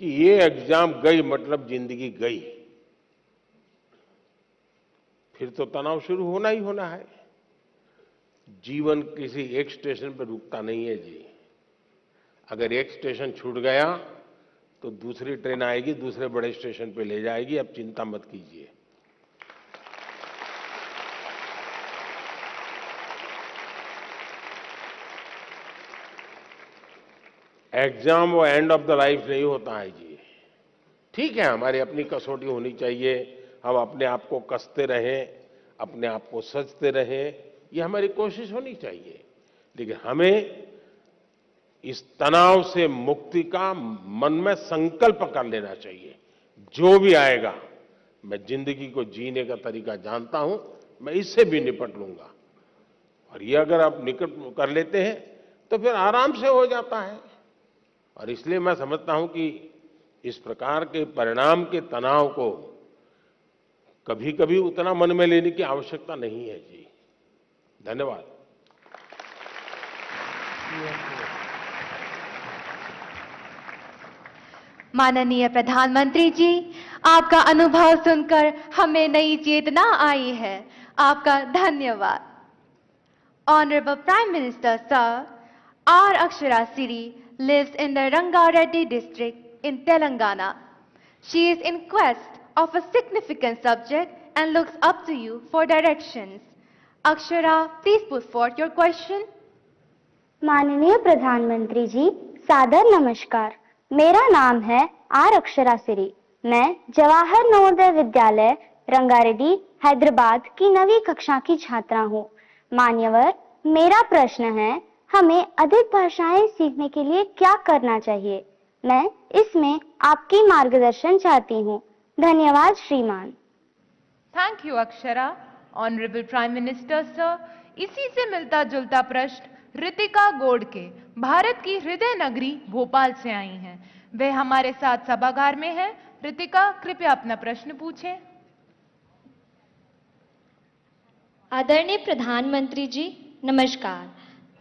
कि ये एग्जाम गई मतलब जिंदगी गई, फिर तो तनाव शुरू होना ही होना है। जीवन किसी एक स्टेशन पर रुकता नहीं है जी। अगर एक स्टेशन छूट गया तो दूसरी ट्रेन आएगी, दूसरे बड़े स्टेशन पे ले जाएगी। अब चिंता मत कीजिए। एग्जाम वो एंड ऑफ द लाइफ नहीं होता है जी। ठीक है, हमारी अपनी कसौटी होनी चाहिए, हम अपने आप को कसते रहें, अपने आप को सजते रहें, ये हमारी कोशिश होनी चाहिए। लेकिन हमें इस तनाव से मुक्ति का मन में संकल्प कर लेना चाहिए। जो भी आएगा, मैं जिंदगी को जीने का तरीका जानता हूं, मैं इससे भी निपट लूंगा। और ये अगर आप निकट कर लेते हैं तो फिर आराम से हो जाता है। और इसलिए मैं समझता हूं कि इस प्रकार के परिणाम के तनाव को कभी कभी उतना मन में लेने की आवश्यकता नहीं है जी। धन्यवाद। माननीय प्रधानमंत्री जी, आपका अनुभव सुनकर हमें नई चेतना आई है। आपका धन्यवाद। Honorable Prime Minister, sir, R. Akshara Siri lives in the Rangareddy district in Telangana. She is in quest of a significant subject and looks up to you for directions. Akshara, please put forth your question. माननीय प्रधानमंत्री जी, सादर नमस्कार। मेरा नाम है are Akshara सिरी। मैं जवाहर नवोदय विद्यालय रंगारेड्डी हैदराबाद की 9वीं कक्षा की छात्रा हूँ। मान्यवर, मेरा प्रश्न है, हमें अधिक भाषाएं सीखने के लिए क्या करना चाहिए? मैं इसमें आपकी मार्गदर्शन चाहती हूँ। धन्यवाद श्रीमान। Thank you Akshara. Honourable prime minister sir, इसी से मिलता जुलता प्रश्न रितिका गोडके भारत की हृदय नगरी भोपाल से आई हैं। वे हमारे साथ सभागार में हैं। रितिका, कृपया अपना प्रश्न पूछें। आदरणीय प्रधानमंत्री जी, नमस्कार।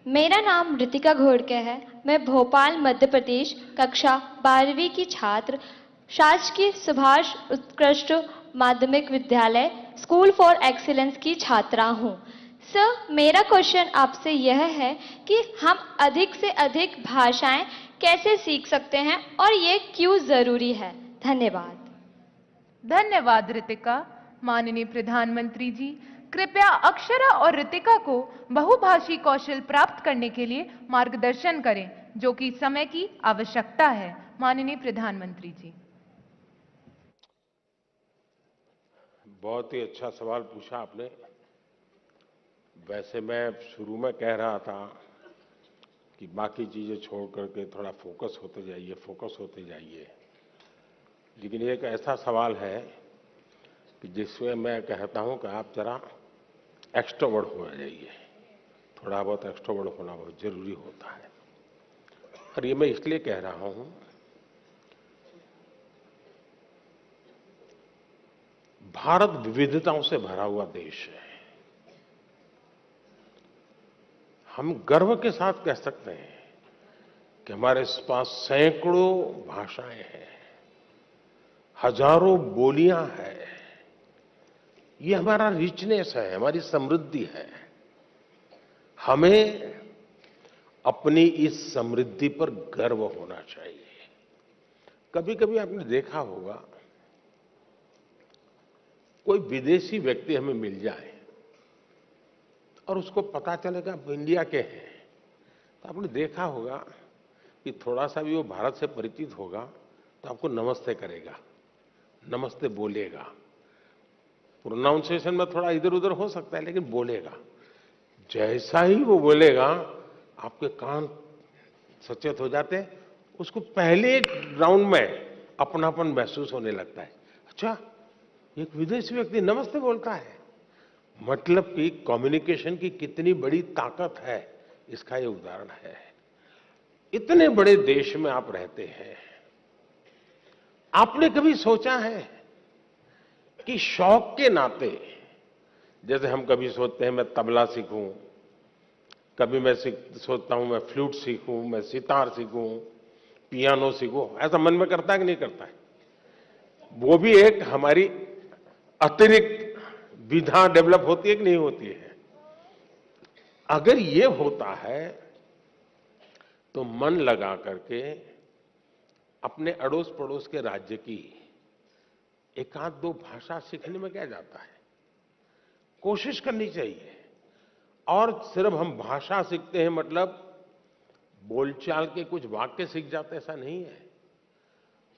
मेरा नाम रितिका घोड़के है। मैं भोपाल मध्य प्रदेश कक्षा 12वीं की छात्र शासकीय सुभाष उत्कृष्ट माध्यमिक विद्यालय स्कूल फॉर एक्सीलेंस की छात्रा हूँ। सर, मेरा क्वेश्चन आपसे यह है कि हम अधिक से अधिक भाषाएं कैसे सीख सकते हैं और ये क्यों जरूरी है? धन्यवाद। धन्यवाद रितिका। माननीय प्रधानमंत्री जी, कृपया अक्षरा और रितिका को बहुभाषी कौशल प्राप्त करने के लिए मार्गदर्शन करें, जो कि समय की आवश्यकता है। माननीय प्रधानमंत्री जी। बहुत ही अच्छा सवाल पूछा आपने। वैसे मैं शुरू में कह रहा था कि बाकी चीजें छोड़ करके थोड़ा फोकस होते जाइए। लेकिन एक ऐसा सवाल है कि जिसमें मैं कहता हूं कि आप जरा एक्सट्रोवर्ट हो जाइए। थोड़ा बहुत एक्सट्रोवर्ट होना बहुत जरूरी होता है। और ये मैं इसलिए कह रहा हूं, भारत विविधताओं से भरा हुआ देश है। हम गर्व के साथ कह सकते हैं कि हमारे पास सैकड़ों भाषाएं हैं, हजारों बोलियां हैं। ये हमारा रिचनेस है, हमारी समृद्धि है। हमें अपनी इस समृद्धि पर गर्व होना चाहिए। कभी कभी आपने देखा होगा, कोई विदेशी व्यक्ति हमें मिल जाए और उसको पता चलेगा आप इंडिया के हैं, तो आपने देखा होगा कि थोड़ा सा भी वो भारत से परिचित होगा तो आपको नमस्ते करेगा, नमस्ते बोलेगा। प्रोनाउंसिएशन में थोड़ा इधर उधर हो सकता है, लेकिन बोलेगा। जैसा ही वो बोलेगा, आपके कान सचेत हो जाते हैं। उसको पहले राउंड में अपनापन महसूस होने लगता है। अच्छा, एक विदेशी व्यक्ति नमस्ते बोलता है, मतलब कि कम्युनिकेशन की कितनी बड़ी ताकत है, इसका ये उदाहरण है। इतने बड़े देश में आप रहते हैं, आपने कभी सोचा है कि शौक के नाते, जैसे हम कभी सोचते हैं मैं तबला सीखूं, कभी मैं सोचता हूं मैं फ्लूट सीखूं, मैं सितार सीखूं, पियानो सीखूं, ऐसा मन में करता है कि नहीं करता है? वो भी एक हमारी अतिरिक्त विधा डेवलप होती है कि नहीं होती है? अगर ये होता है तो मन लगा करके अपने अड़ोस पड़ोस के राज्य की एक आध दो भाषा सीखने में क्या जाता है? कोशिश करनी चाहिए। और सिर्फ हम भाषा सीखते हैं मतलब बोलचाल के कुछ वाक्य सीख जाते, ऐसा नहीं है।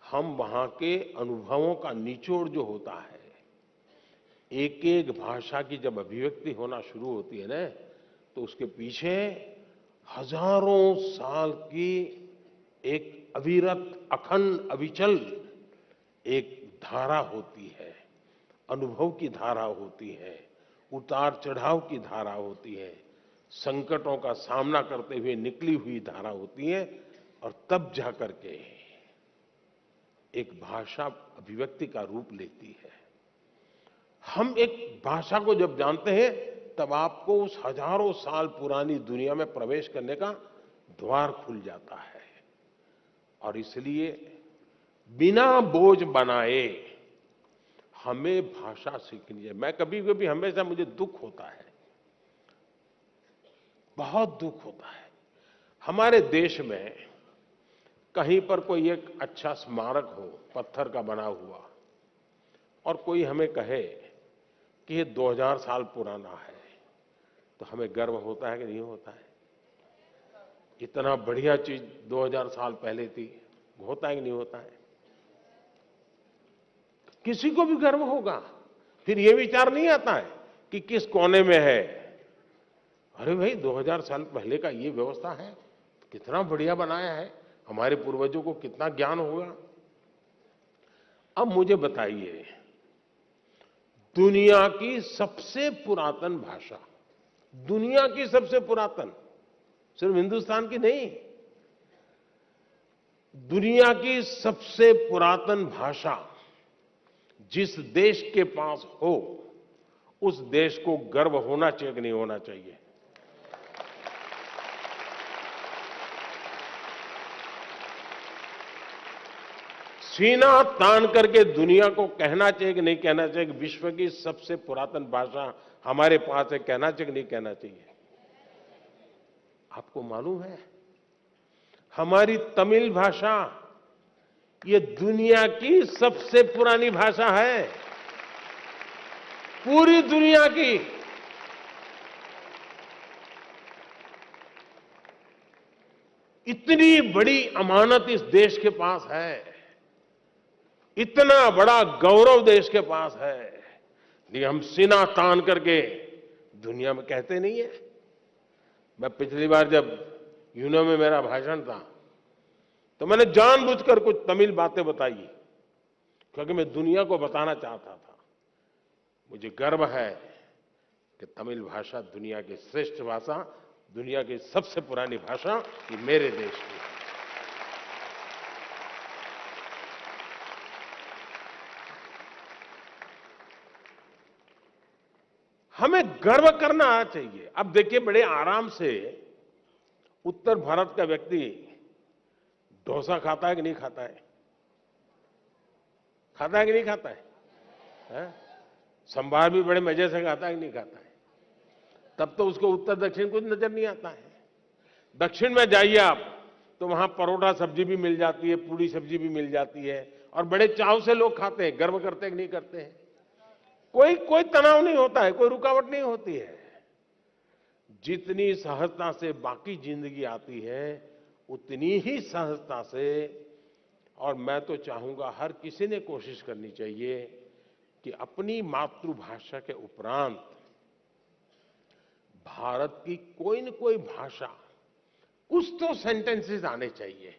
हम वहां के अनुभवों का निचोड़ जो होता है, एक एक भाषा की जब अभिव्यक्ति होना शुरू होती है ना, तो उसके पीछे हजारों साल की एक अविरत, अखंड, अविचल एक धारा होती है, अनुभव की धारा होती है, उतार चढ़ाव की धारा होती है, संकटों का सामना करते हुए निकली हुई धारा होती है, और तब जाकर के एक भाषा अभिव्यक्ति का रूप लेती है। हम एक भाषा को जब जानते हैं तब आपको उस हजारों साल पुरानी दुनिया में प्रवेश करने का द्वार खुल जाता है। और इसलिए बिना बोझ बनाए हमें भाषा सीखनी है। मैं कभी कभी हमेशा मुझे दुख होता है, बहुत दुख होता है। हमारे देश में कहीं पर कोई एक अच्छा स्मारक हो पत्थर का बना हुआ, और कोई हमें कहे कि ये 2000 साल पुराना है, तो हमें गर्व होता है कि नहीं होता है? इतना बढ़िया चीज 2000 साल पहले थी, होता है कि नहीं होता है? किसी को भी गर्व होगा। फिर ये विचार नहीं आता है कि किस कोने में है। अरे भाई 2000 साल पहले का ये व्यवस्था है, कितना बढ़िया बनाया है, हमारे पूर्वजों को कितना ज्ञान होगा। अब मुझे बताइए, दुनिया की सबसे पुरातन भाषा, दुनिया की सबसे पुरातन, सिर्फ हिंदुस्तान की नहीं, दुनिया की सबसे पुरातन भाषा जिस देश के पास हो, उस देश को गर्व होना चाहिए कि नहीं होना चाहिए? सीना तान करके दुनिया को कहना चाहिए कि नहीं कहना चाहिए कि विश्व की सबसे पुरातन भाषा हमारे पास है? कहना चाहिए कि नहीं कहना चाहिए? आपको मालूम है हमारी तमिल भाषा ये दुनिया की सबसे पुरानी भाषा है, पूरी दुनिया की। इतनी बड़ी अमानत इस देश के पास है, इतना बड़ा गौरव देश के पास है, लेकिन हम सीना तान करके दुनिया में कहते नहीं है। मैं पिछली बार जब यूनो में मेरा भाषण था तो मैंने जानबूझकर कुछ तमिल बातें बताई, क्योंकि मैं दुनिया को बताना चाहता था मुझे गर्व है कि तमिल भाषा दुनिया की श्रेष्ठ भाषा, दुनिया की सबसे पुरानी भाषा ये मेरे देश की है। हमें गर्व करना चाहिए। अब देखिए, बड़े आराम से उत्तर भारत का व्यक्ति डोसा खाता है कि नहीं खाता है? खाता है कि नहीं खाता है? संभार भी बड़े मजे से खाता है कि नहीं खाता है? तब तो उसको उत्तर दक्षिण कुछ नजर नहीं आता है। दक्षिण में जाइए आप तो वहां परोठा सब्जी भी मिल जाती है, पूरी सब्जी भी मिल जाती है, और बड़े चाव से लोग खाते हैं। गर्व करते हैं कि नहीं करते हैं? कोई तनाव नहीं होता है, कोई रुकावट नहीं होती है। जितनी सहजता से बाकी जिंदगी आती है उतनी ही सहजता से, और मैं तो चाहूंगा हर किसी ने कोशिश करनी चाहिए कि अपनी मातृभाषा के उपरांत भारत की कोई न कोई भाषा, कुछ तो सेंटेंसेस आने चाहिए।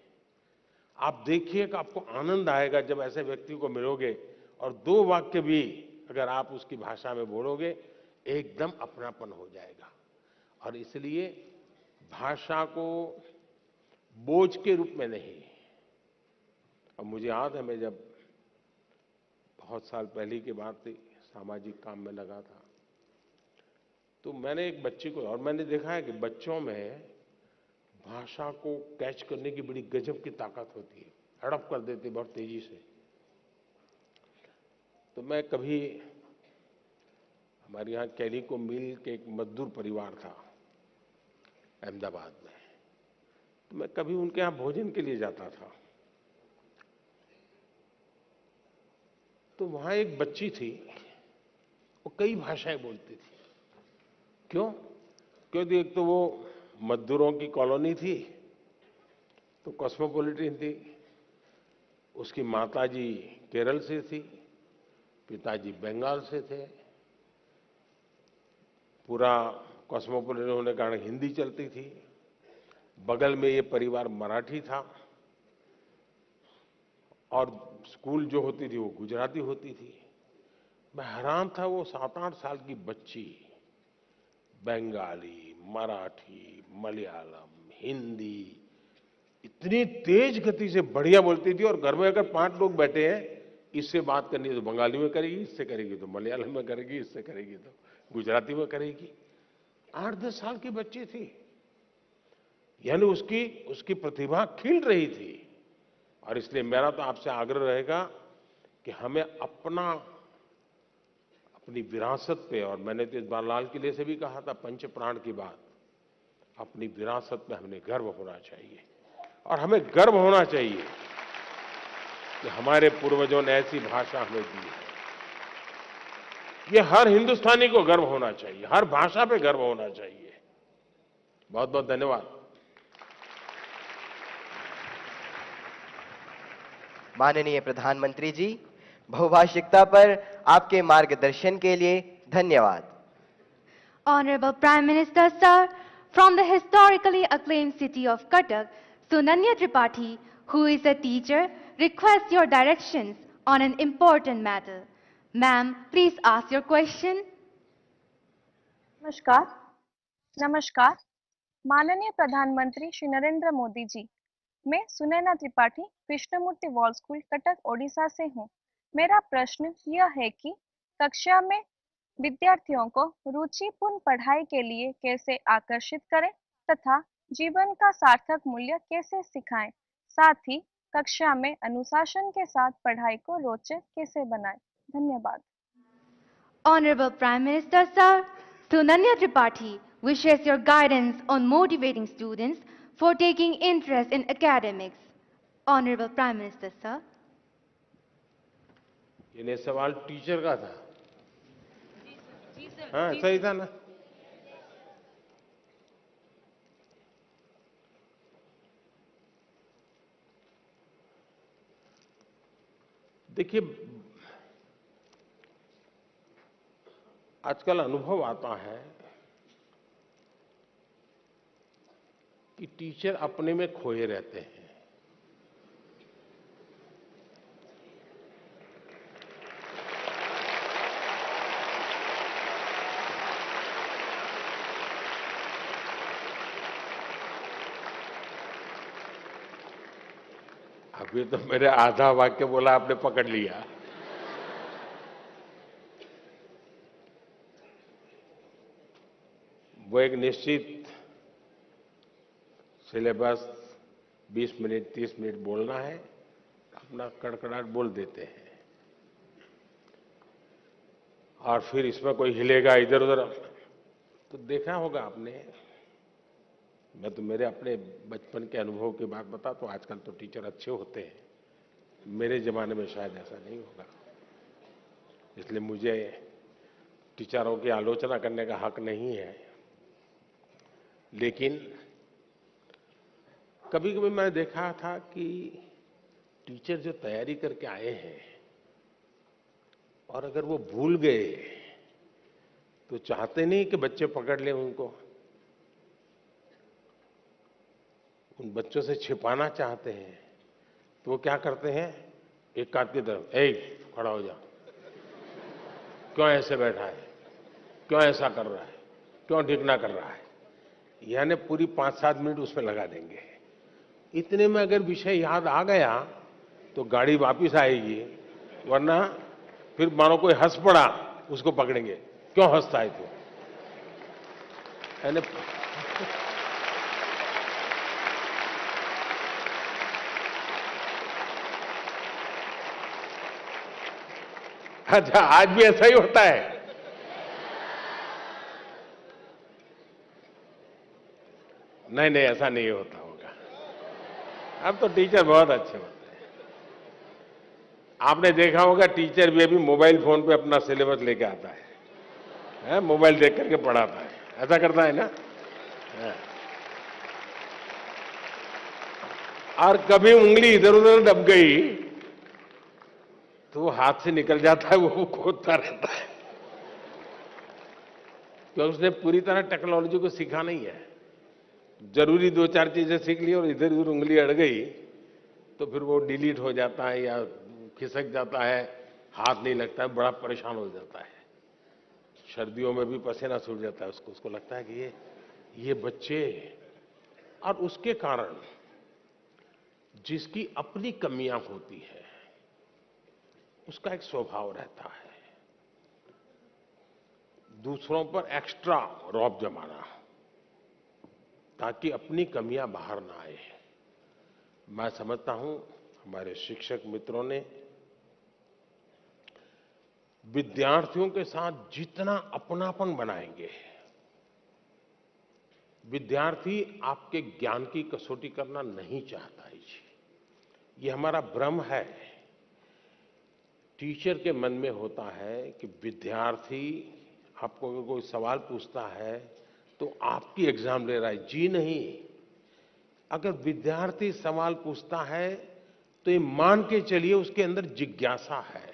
आप देखिएगा, आपको आनंद आएगा जब ऐसे व्यक्ति को मिलोगे और दो वाक्य भी अगर आप उसकी भाषा में बोलोगे, एकदम अपनापन हो जाएगा। और इसलिए भाषा को बोझ के रूप में नहीं। अब मुझे याद है, मैं जब बहुत साल पहले की बात थी, सामाजिक काम में लगा था, तो मैंने एक बच्ची को, और मैंने देखा है कि बच्चों में भाषा को कैच करने की बड़ी गजब की ताकत होती है, हड़प कर देते बहुत तेजी से। तो मैं कभी, हमारे यहाँ कैलिको मिल के एक मजदूर परिवार था अहमदाबाद में, तो मैं कभी उनके यहाँ भोजन के लिए जाता था। तो वहां एक बच्ची थी, वो कई भाषाएं बोलती थी। क्यों? क्योंकि एक तो वो मजदूरों की कॉलोनी थी, तो कॉस्मोपॉलिटन थी। उसकी माताजी केरल से थी, पिताजी बंगाल से थे। पूरा कॉस्मोपॉलिटन होने के कारण हिंदी चलती थी। बगल में ये परिवार मराठी था, और स्कूल जो होती थी वो गुजराती होती थी। मैं हैरान था, वो 7-8 साल की बच्ची बंगाली, मराठी, मलयालम, हिंदी इतनी तेज गति से बढ़िया बोलती थी। और घर में अगर 5 लोग बैठे हैं, इससे बात करनी है तो बंगाली में करेगी, इससे करेगी तो मलयालम में करेगी, इससे करेगी तो गुजराती में करेगी। 8-10 साल की बच्ची थी, यानी उसकी प्रतिभा खिल रही थी। और इसलिए मेरा तो आपसे आग्रह रहेगा कि हमें अपनी विरासत पे, और मैंने तो इस बार लाल किले से भी कहा था पंच प्राण की बात, अपनी विरासत पे हमें गर्व होना चाहिए। और हमें गर्व होना चाहिए कि हमारे पूर्वजों ने ऐसी भाषा हमें दी है। ये हर हिंदुस्तानी को गर्व होना चाहिए, हर भाषा पे गर्व होना चाहिए। बहुत बहुत धन्यवाद। माननीय प्रधानमंत्री जी, बहुभाषिकता पर आपके मार्गदर्शन के लिए धन्यवाद। Honorable Prime Minister, sir, from the historically acclaimed city of Cuttack, Sunanya Tripathi, who is a teacher, requests your directions on an important matter. Ma'am, please ask your question. नमस्कार। माननीय प्रधानमंत्री श्री नरेंद्र मोदी जी, मैं सुनैना त्रिपाठी कृष्णमूर्ति वॉल स्कूल कटक ओडिशा से हूँ। मेरा प्रश्न यह है कि कक्षा में विद्यार्थियों को रुचिपूर्ण पढ़ाई के लिए कैसे आकर्षित करें तथा जीवन का सार्थक मूल्य कैसे सिखाएं, साथ ही कक्षा में अनुशासन के साथ पढ़ाई को रोचक कैसे बनाएं। धन्यवाद। Honorable Prime Minister, sir, Sunanya Tripathi wishes your guidance on motivating students for taking interest in academics. Honorable Prime Minister, sir. ये सवाल टीचर का था। हाँ, सही था ना? देखिए, आजकल अनुभव आता है कि टीचर अपने में खोए रहते हैं। अभी तो मेरे आधा वाक्य बोला, आपने पकड़ लिया। वो एक निश्चित सिलेबस 20 मिनट 30 मिनट बोलना है, अपना कड़कड़ाहट बोल देते हैं, और फिर इसमें कोई हिलेगा इधर उधर। तो देखा होगा आपने, मैं तो मेरे अपने बचपन के अनुभव की बात बता, तो आजकल तो टीचर अच्छे होते हैं, मेरे जमाने में शायद ऐसा नहीं होगा। इसलिए मुझे टीचरों की आलोचना करने का हक नहीं है, लेकिन कभी कभी मैंने देखा था कि टीचर जो तैयारी करके आए हैं और अगर वो भूल गए तो चाहते नहीं कि बच्चे पकड़ लें उनको, उन बच्चों से छिपाना चाहते हैं। तो वो क्या करते हैं, एक काट की तरफ, ए खड़ा हो जा, क्यों ऐसे बैठा है, क्यों ऐसा कर रहा है, क्यों ठीक ना कर रहा है, यानी पूरी 5-7 मिनट उसमें लगा देंगे। इतने में अगर विषय याद आ गया तो गाड़ी वापस आएगी, वरना फिर मानो कोई हंस पड़ा उसको पकड़ेंगे, क्यों हंसता है तू, यानी अच्छा, आज भी ऐसा ही होता है? नहीं नहीं, ऐसा नहीं होता होगा। अब तो टीचर बहुत अच्छे होते हैं। आपने देखा होगा टीचर भी अभी मोबाइल फोन पे अपना सिलेबस लेके आता है, मोबाइल देख करके पढ़ाता है, ऐसा करता है ना? है। और कभी उंगली इधर उधर दब गई तो वो हाथ से निकल जाता है, वो खोदता रहता है, क्योंकि उसने पूरी तरह टेक्नोलॉजी को सीखा नहीं है। जरूरी 2-4 चीजें सीख ली और इधर उधर उंगली अड़ गई तो फिर वो डिलीट हो जाता है या खिसक जाता है, हाथ नहीं लगता है, बड़ा परेशान हो जाता है। सर्दियों में भी पसीना छूट जाता है उसको लगता है कि ये बच्चे, और उसके कारण जिसकी अपनी कमियां होती है उसका एक स्वभाव रहता है दूसरों पर एक्स्ट्रा रौब जमाना, ताकि अपनी कमियां बाहर ना आए। मैं समझता हूं हमारे शिक्षक मित्रों ने विद्यार्थियों के साथ जितना अपनापन बनाएंगे, विद्यार्थी आपके ज्ञान की कसौटी करना नहीं चाहता है जी, ये हमारा भ्रम है। टीचर के मन में होता है कि विद्यार्थी आपको अगर कोई सवाल पूछता है तो आपकी एग्जाम ले रहा है। जी नहीं, अगर विद्यार्थी सवाल पूछता है तो ये मान के चलिए उसके अंदर जिज्ञासा है।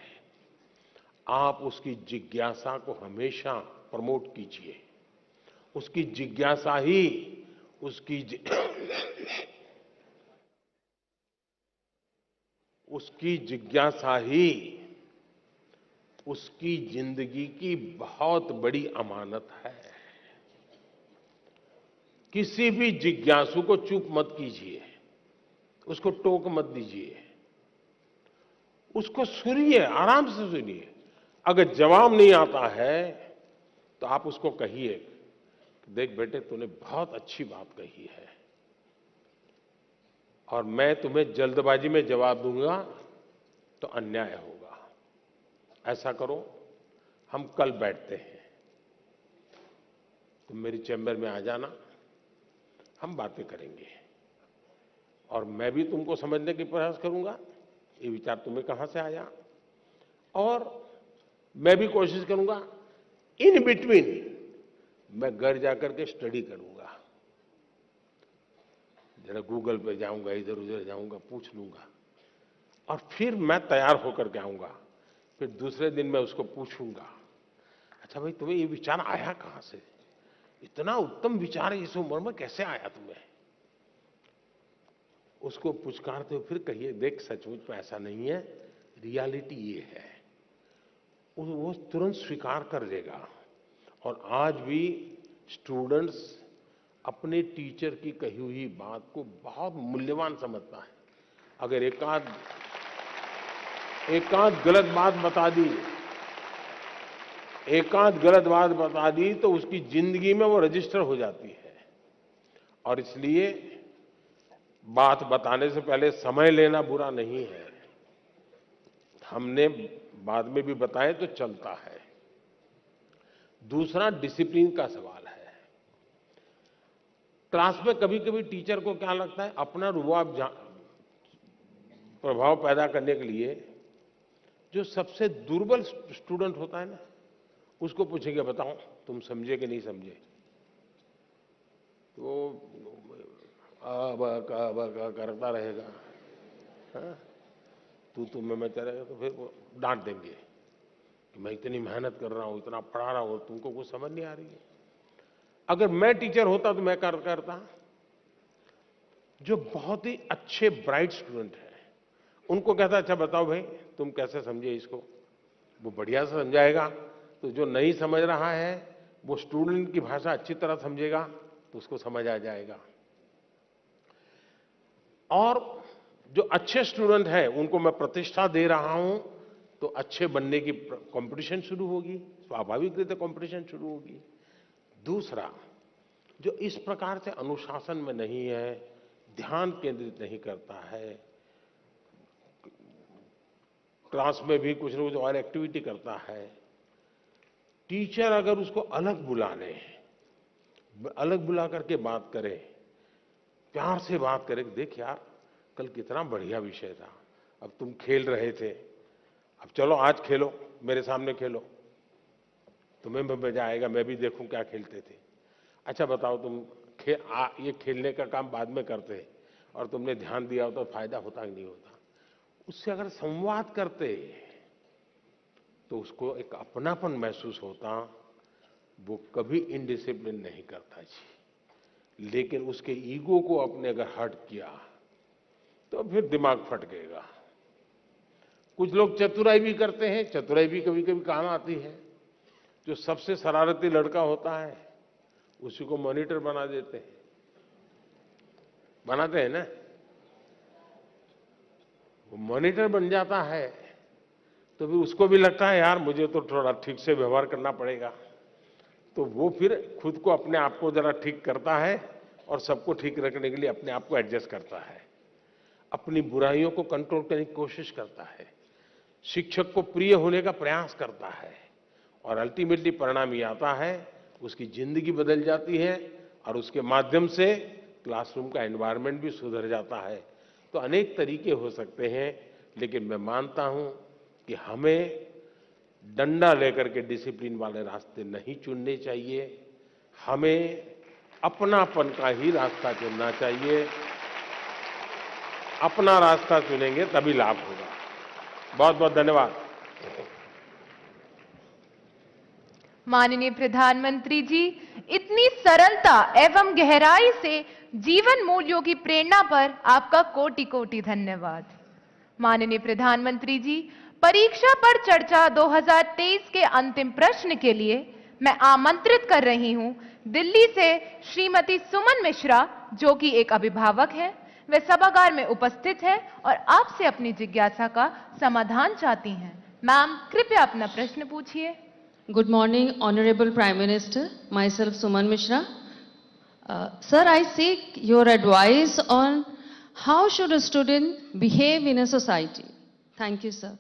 आप उसकी जिज्ञासा को हमेशा प्रमोट कीजिए। उसकी जिज्ञासा ही उसकी जिज्ञासा ही उसकी जिंदगी की बहुत बड़ी अमानत है। किसी भी जिज्ञासु को चुप मत कीजिए, उसको टोक मत दीजिए, उसको सुनिए, आराम से सुनिए। अगर जवाब नहीं आता है तो आप उसको कहिए, देख बेटे तूने बहुत अच्छी बात कही है और मैं तुम्हें जल्दबाजी में जवाब दूंगा तो अन्याय होगा। ऐसा करो, हम कल बैठते हैं, तुम मेरी चैम्बर में आ जाना, हम बातें करेंगे और मैं भी तुमको समझने की प्रयास करूंगा ये विचार तुम्हें कहां से आया, और मैं भी कोशिश करूंगा इन बिटवीन मैं घर जाकर के स्टडी करूंगा, जरा गूगल पे जाऊंगा, इधर उधर जाऊंगा, पूछ लूंगा और फिर मैं तैयार होकर के आऊंगा। फिर दूसरे दिन मैं उसको पूछूंगा, अच्छा भाई तुम्हें ये विचार आया कहां से, इतना उत्तम विचार इस उम्र में कैसे आया तुम्हें? उसको पुचकारते हुए फिर कहिए, देख सचमुच में ऐसा नहीं है, रियलिटी ये है। वो तुरंत स्वीकार कर लेगा। और आज भी स्टूडेंट्स अपने टीचर की कही हुई बात को बहुत मूल्यवान समझता है। अगर एकाध गलत बात बता दी तो उसकी जिंदगी में वो रजिस्टर हो जाती है। और इसलिए बात बताने से पहले समय लेना बुरा नहीं है, हमने बाद में भी बताए तो चलता है। दूसरा डिसिप्लिन का सवाल है। क्लास में कभी कभी टीचर को क्या लगता है, अपना रुआब प्रभाव पैदा करने के लिए जो सबसे दुर्बल स्टूडेंट होता है ना, उसको पूछेंगे बताओ तुम समझे कि नहीं समझे, तो करता रहेगा, हाँ? तू मैं चलेगा, तो फिर वो डांट देंगे कि मैं इतनी मेहनत कर रहा हूं, इतना पढ़ा रहा हूं, तुमको कुछ समझ नहीं आ रही है। अगर मैं टीचर होता तो मैं करता। जो बहुत ही अच्छे ब्राइट स्टूडेंट हैं उनको कहता, अच्छा बताओ भाई तुम कैसे समझे इसको, वो बढ़िया से समझाएगा। तो जो नहीं समझ रहा है वो स्टूडेंट की भाषा अच्छी तरह समझेगा तो उसको समझ आ जाएगा। और जो अच्छे स्टूडेंट हैं उनको मैं प्रतिष्ठा दे रहा हूं तो अच्छे बनने की कंपटीशन शुरू होगी, स्वाभाविक रीते कंपटीशन शुरू होगी। दूसरा, जो इस प्रकार से अनुशासन में नहीं है, ध्यान केंद्रित नहीं करता है, क्लास में भी कुछ न कुछ और एक्टिविटी करता है, टीचर अगर उसको अलग बुला ले, अलग बुला करके बात करे, प्यार से बात करे, देख यार कल कितना बढ़िया विषय था, अब तुम खेल रहे थे, अब चलो आज खेलो, मेरे सामने खेलो, तुम्हें भी मजा आएगा, मैं भी देखूं क्या खेलते थे। अच्छा बताओ तुम ये खेलने का काम बाद में करते और तुमने ध्यान दिया होता तो फायदा होता कि नहीं होता। उससे अगर संवाद करते तो उसको एक अपनापन महसूस होता, वो कभी इनडिसिप्लिन नहीं करता जी। लेकिन उसके ईगो को अपने अगर हर्ट किया तो फिर दिमाग फट गएगा। कुछ लोग चतुराई भी करते हैं, चतुराई भी कभी कभी काम आती है। जो सबसे शरारती लड़का होता है उसी को मॉनिटर बना देते हैं, बनाते हैं ना, वो मॉनिटर बन जाता है तो फिर उसको भी लगता है यार मुझे तो थोड़ा ठीक से व्यवहार करना पड़ेगा, तो वो फिर खुद को अपने आप को जरा ठीक करता है और सबको ठीक रखने के लिए अपने आप को एडजस्ट करता है, अपनी बुराइयों को कंट्रोल करने की कोशिश करता है, शिक्षक को प्रिय होने का प्रयास करता है और अल्टीमेटली परिणाम ये आता है उसकी जिंदगी बदल जाती है और उसके माध्यम से क्लासरूम का एनवायरनमेंट भी सुधर जाता है। तो अनेक तरीके हो सकते हैं, लेकिन मैं मानता हूं कि हमें डंडा लेकर के डिसिप्लिन वाले रास्ते नहीं चुनने चाहिए, हमें अपनापन का ही रास्ता चुनना चाहिए। अपना रास्ता चुनेंगे तभी लाभ होगा। बहुत बहुत धन्यवाद। माननीय प्रधानमंत्री जी, इतनी सरलता एवं गहराई से जीवन मूल्यों की प्रेरणा पर आपका कोटि कोटि धन्यवाद। माननीय प्रधानमंत्री जी, परीक्षा पर चर्चा 2023 के अंतिम प्रश्न के लिए मैं आमंत्रित कर रही हूं दिल्ली से श्रीमती सुमन मिश्रा, जो कि एक अभिभावक हैं। वे सभागार में उपस्थित हैं और आपसे अपनी जिज्ञासा का समाधान चाहती हैं। मैम, कृपया अपना प्रश्न पूछिए। Good morning, Honorable Prime Minister. Myself, Suman Mishra. Sir, I seek your advice on how should a student behave in a society. Thank you, sir.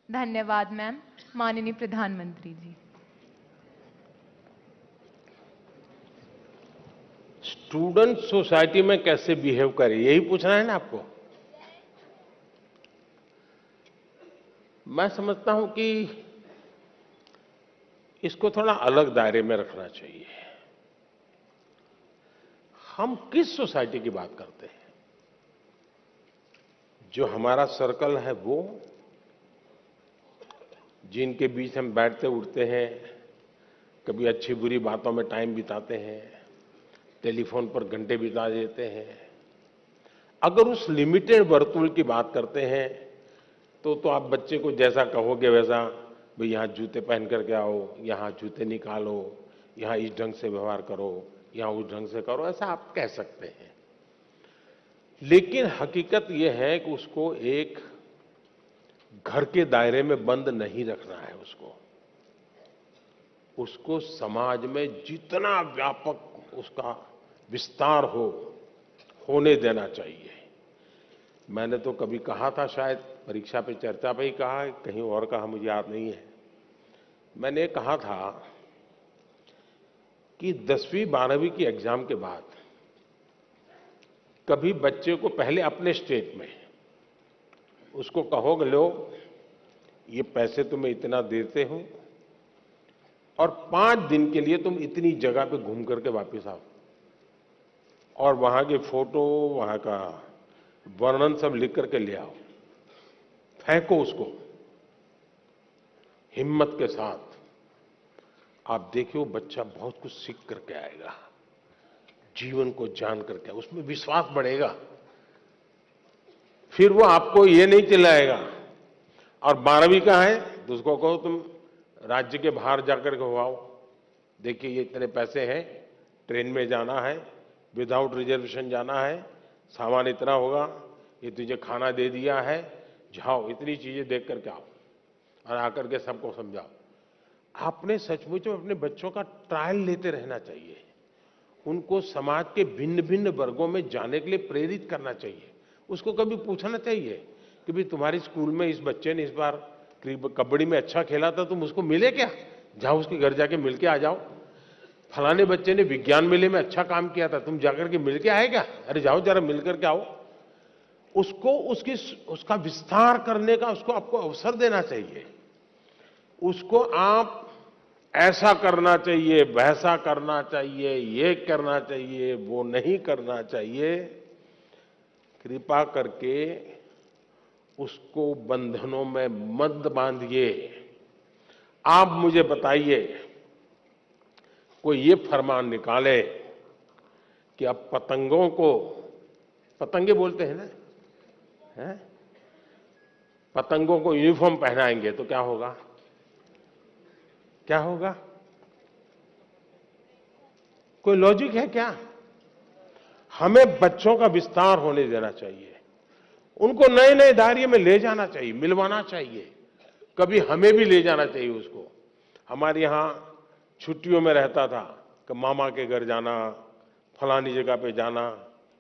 धन्यवाद मैम। माननीय प्रधानमंत्री जी। स्टूडेंट सोसाइटी में कैसे बिहेव करे, यही पूछना है ना आपको। मैं समझता हूं कि इसको थोड़ा अलग दायरे में रखना चाहिए। हम किस सोसाइटी की बात करते हैं? जो हमारा सर्कल है वो, जिनके बीच हम बैठते उठते हैं, कभी अच्छी बुरी बातों में टाइम बिताते हैं, टेलीफोन पर घंटे बिता देते हैं। अगर उस लिमिटेड वर्तुल की बात करते हैं तो आप बच्चे को जैसा कहोगे वैसा, भाई यहाँ जूते पहन करके आओ, यहाँ जूते निकालो, यहाँ इस ढंग से व्यवहार करो, यहाँ उस ढंग से करो, ऐसा आप कह सकते हैं। लेकिन हकीकत यह है कि उसको एक घर के दायरे में बंद नहीं रखना है। उसको समाज में जितना व्यापक उसका विस्तार होने देना चाहिए। मैंने तो कभी कहा था, शायद परीक्षा पे चर्चा पे ही कहा, कहीं और कहा मुझे याद नहीं है। मैंने कहा था कि 10वीं 12वीं की एग्जाम के बाद कभी बच्चे को पहले अपने स्टेट में उसको कहोगे, लो ये पैसे तुम्हें इतना देते हो और 5 दिन के लिए तुम इतनी जगह पे घूम करके वापस आओ और वहां के फोटो, वहां का वर्णन सब लिख करके ले आओ, फेंको उसको हिम्मत के साथ। आप देखिए वो बच्चा बहुत कुछ सीख करके आएगा, जीवन को जान करके उसमें विश्वास बढ़ेगा। फिर वो आपको ये नहीं चिल्लाएगा। और 12वीं का है तो उसको कहो तुम राज्य के बाहर जाकर के हो आओ, देखिए ये इतने पैसे हैं, ट्रेन में जाना है, विदाउट रिजर्वेशन जाना है, सामान इतना होगा, ये तुझे खाना दे दिया है, जाओ इतनी चीजें देख करके आओ और आकर के सबको समझाओ। आपने सचमुच में अपने बच्चों का ट्रायल लेते रहना चाहिए, उनको समाज के भिन्न भिन्न वर्गों में जाने के लिए प्रेरित करना चाहिए। उसको कभी पूछना चाहिए कि भाई तुम्हारी स्कूल में इस बच्चे ने इस बार कबड्डी में अच्छा खेला था, तुम उसको मिले क्या? जाओ उसके घर जाके मिल के आ जाओ। फलाने बच्चे ने विज्ञान मेले में अच्छा काम किया था, तुम जाकर के मिल के आए क्या? अरे जाओ जरा मिल करके आओ। उसको उसका विस्तार करने का उसको आपको अवसर देना चाहिए। उसको आप ऐसा करना चाहिए, वैसा करना चाहिए, ये करना चाहिए, वो नहीं करना चाहिए, कृपा करके उसको बंधनों में मत बांधिए। आप मुझे बताइए, कोई ये फरमान निकाले कि अब पतंगों को, पतंगे बोलते हैं ना, हैं? पतंगों को यूनिफॉर्म पहनाएंगे तो क्या होगा? क्या होगा? कोई लॉजिक है क्या? हमें बच्चों का विस्तार होने देना चाहिए, उनको नए नए दायरे में ले जाना चाहिए, मिलवाना चाहिए, कभी हमें भी ले जाना चाहिए उसको। हमारे यहां छुट्टियों में रहता था कि मामा के घर जाना, फलानी जगह पे जाना।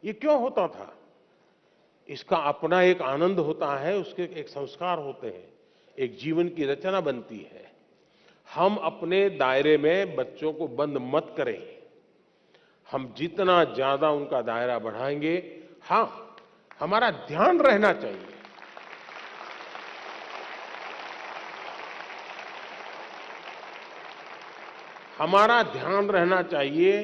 ये क्यों होता था? इसका अपना एक आनंद होता है, उसके एक संस्कार होते हैं, एक जीवन की रचना बनती है। हम अपने दायरे में बच्चों को बंद मत करें। हम जितना ज्यादा उनका दायरा बढ़ाएंगे, हाँ, हमारा ध्यान रहना चाहिए, हमारा ध्यान रहना चाहिए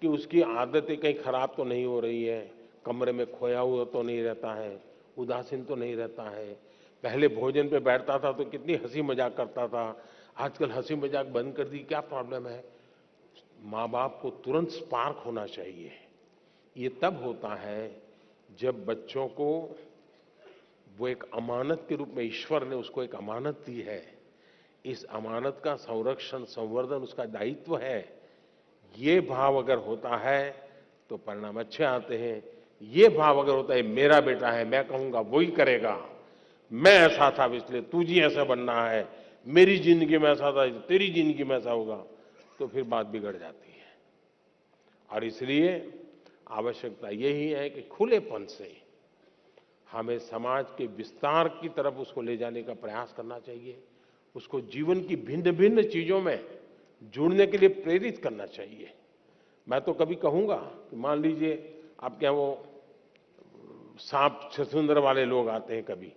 कि उसकी आदतें कहीं खराब तो नहीं हो रही है, कमरे में खोया हुआ तो नहीं रहता है, उदासीन तो नहीं रहता है। पहले भोजन पे बैठता था तो कितनी हंसी मजाक करता था, आजकल हंसी मजाक बंद कर दी, क्या प्रॉब्लम है? माँ बाप को तुरंत स्पार्क होना चाहिए। ये तब होता है जब बच्चों को वो एक अमानत के रूप में ईश्वर ने उसको एक अमानत दी है, इस अमानत का संरक्षण संवर्धन उसका दायित्व है। ये भाव अगर होता है तो परिणाम अच्छे आते हैं। ये भाव अगर होता है मेरा बेटा है, मैं कहूंगा वही करेगा, मैं ऐसा था इसलिए तुझे ऐसा बनना है, मेरी जिंदगी में ऐसा था तेरी जिंदगी में ऐसा होगा, तो फिर बात बिगड़ जाती है। और इसलिए आवश्यकता यही है कि खुलेपन से हमें समाज के विस्तार की तरफ उसको ले जाने का प्रयास करना चाहिए, उसको जीवन की भिन्न भिन्न चीजों में जुड़ने के लिए प्रेरित करना चाहिए। मैं तो कभी कहूंगा कि मान लीजिए आपके यहाँ वो सांप छछूंदर वाले लोग आते हैं, कभी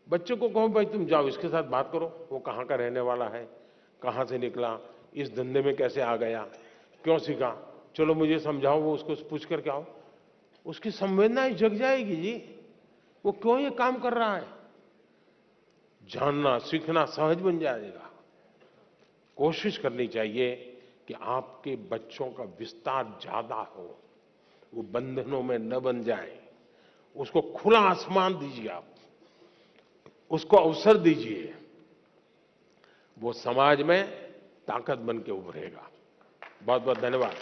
बच्चों को कहो भाई तुम जाओ इसके साथ बात करो, वो कहाँ का रहने वाला है, कहाँ से निकला, इस धंधे में कैसे आ गया, क्यों सीखा, चलो मुझे समझाओ, वो उसको पूछ करके आओ, उसकी संवेदनाएं जग जाएगी जी, वो क्यों ये काम कर रहा है, जानना सीखना सहज बन जाएगा। कोशिश करनी चाहिए कि आपके बच्चों का विस्तार ज्यादा हो, वो बंधनों में न बन जाए, उसको खुला आसमान दीजिए, आप उसको अवसर दीजिए, वो समाज में ताकत बन के उभरेगा। बहुत बहुत धन्यवाद।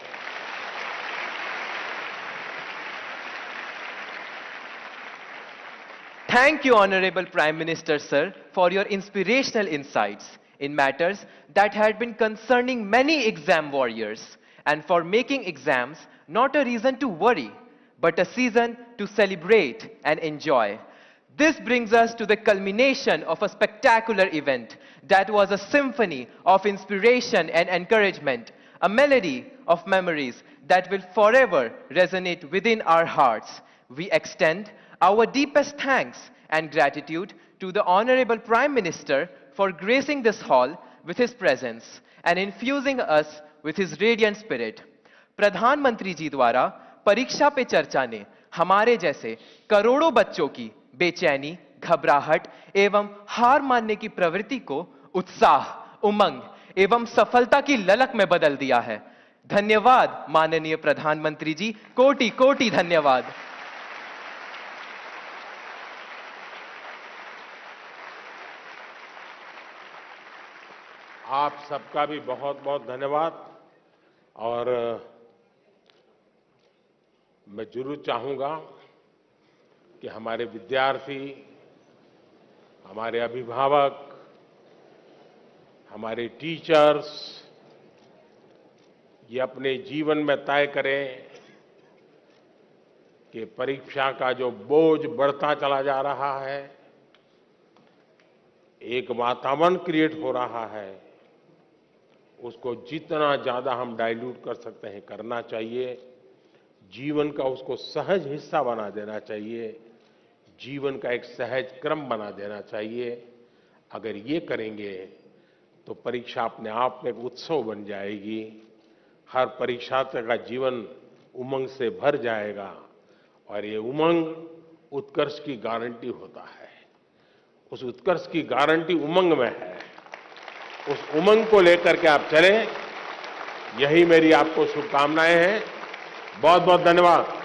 Thank you, Honorable Prime Minister, sir, for your inspirational insights in matters that had been concerning many exam warriors, and for making exams not a reason to worry, but a season to celebrate and enjoy. This brings us to the culmination of a spectacular event that was a symphony of inspiration and encouragement, a melody of memories that will forever resonate within our hearts. We extend our deepest thanks and gratitude to the Honorable Prime Minister for gracing this hall with his presence and infusing us with his radiant spirit. प्रधानमंत्री जी द्वारा परीक्षा पे चर्चा ने हमारे जैसे करोड़ों बच्चों की बेचैनी, घबराहट एवं हार मानने की प्रवृत्ति को उत्साह, उमंग एवं सफलता की ललक में बदल दिया है। धन्यवाद माननीय प्रधानमंत्री जी, कोटि कोटि धन्यवाद। आप सबका भी बहुत बहुत धन्यवाद। और मैं जरूर चाहूंगा कि हमारे विद्यार्थी, हमारे अभिभावक, हमारे टीचर्स ये अपने जीवन में तय करें कि परीक्षा का जो बोझ बढ़ता चला जा रहा है, एक वातावरण क्रिएट हो रहा है, उसको जितना ज्यादा हम डाइल्यूट कर सकते हैं करना चाहिए। जीवन का उसको सहज हिस्सा बना देना चाहिए, जीवन का एक सहज क्रम बना देना चाहिए। अगर ये करेंगे तो परीक्षा अपने आप में एक उत्सव बन जाएगी। हर परीक्षार्थी का जीवन उमंग से भर जाएगा और ये उमंग उत्कर्ष की गारंटी होता है। उस उत्कर्ष की गारंटी उमंग में है। उस उमंग को लेकर के आप चलें, यही मेरी आपको शुभकामनाएं हैं। बहुत बहुत धन्यवाद।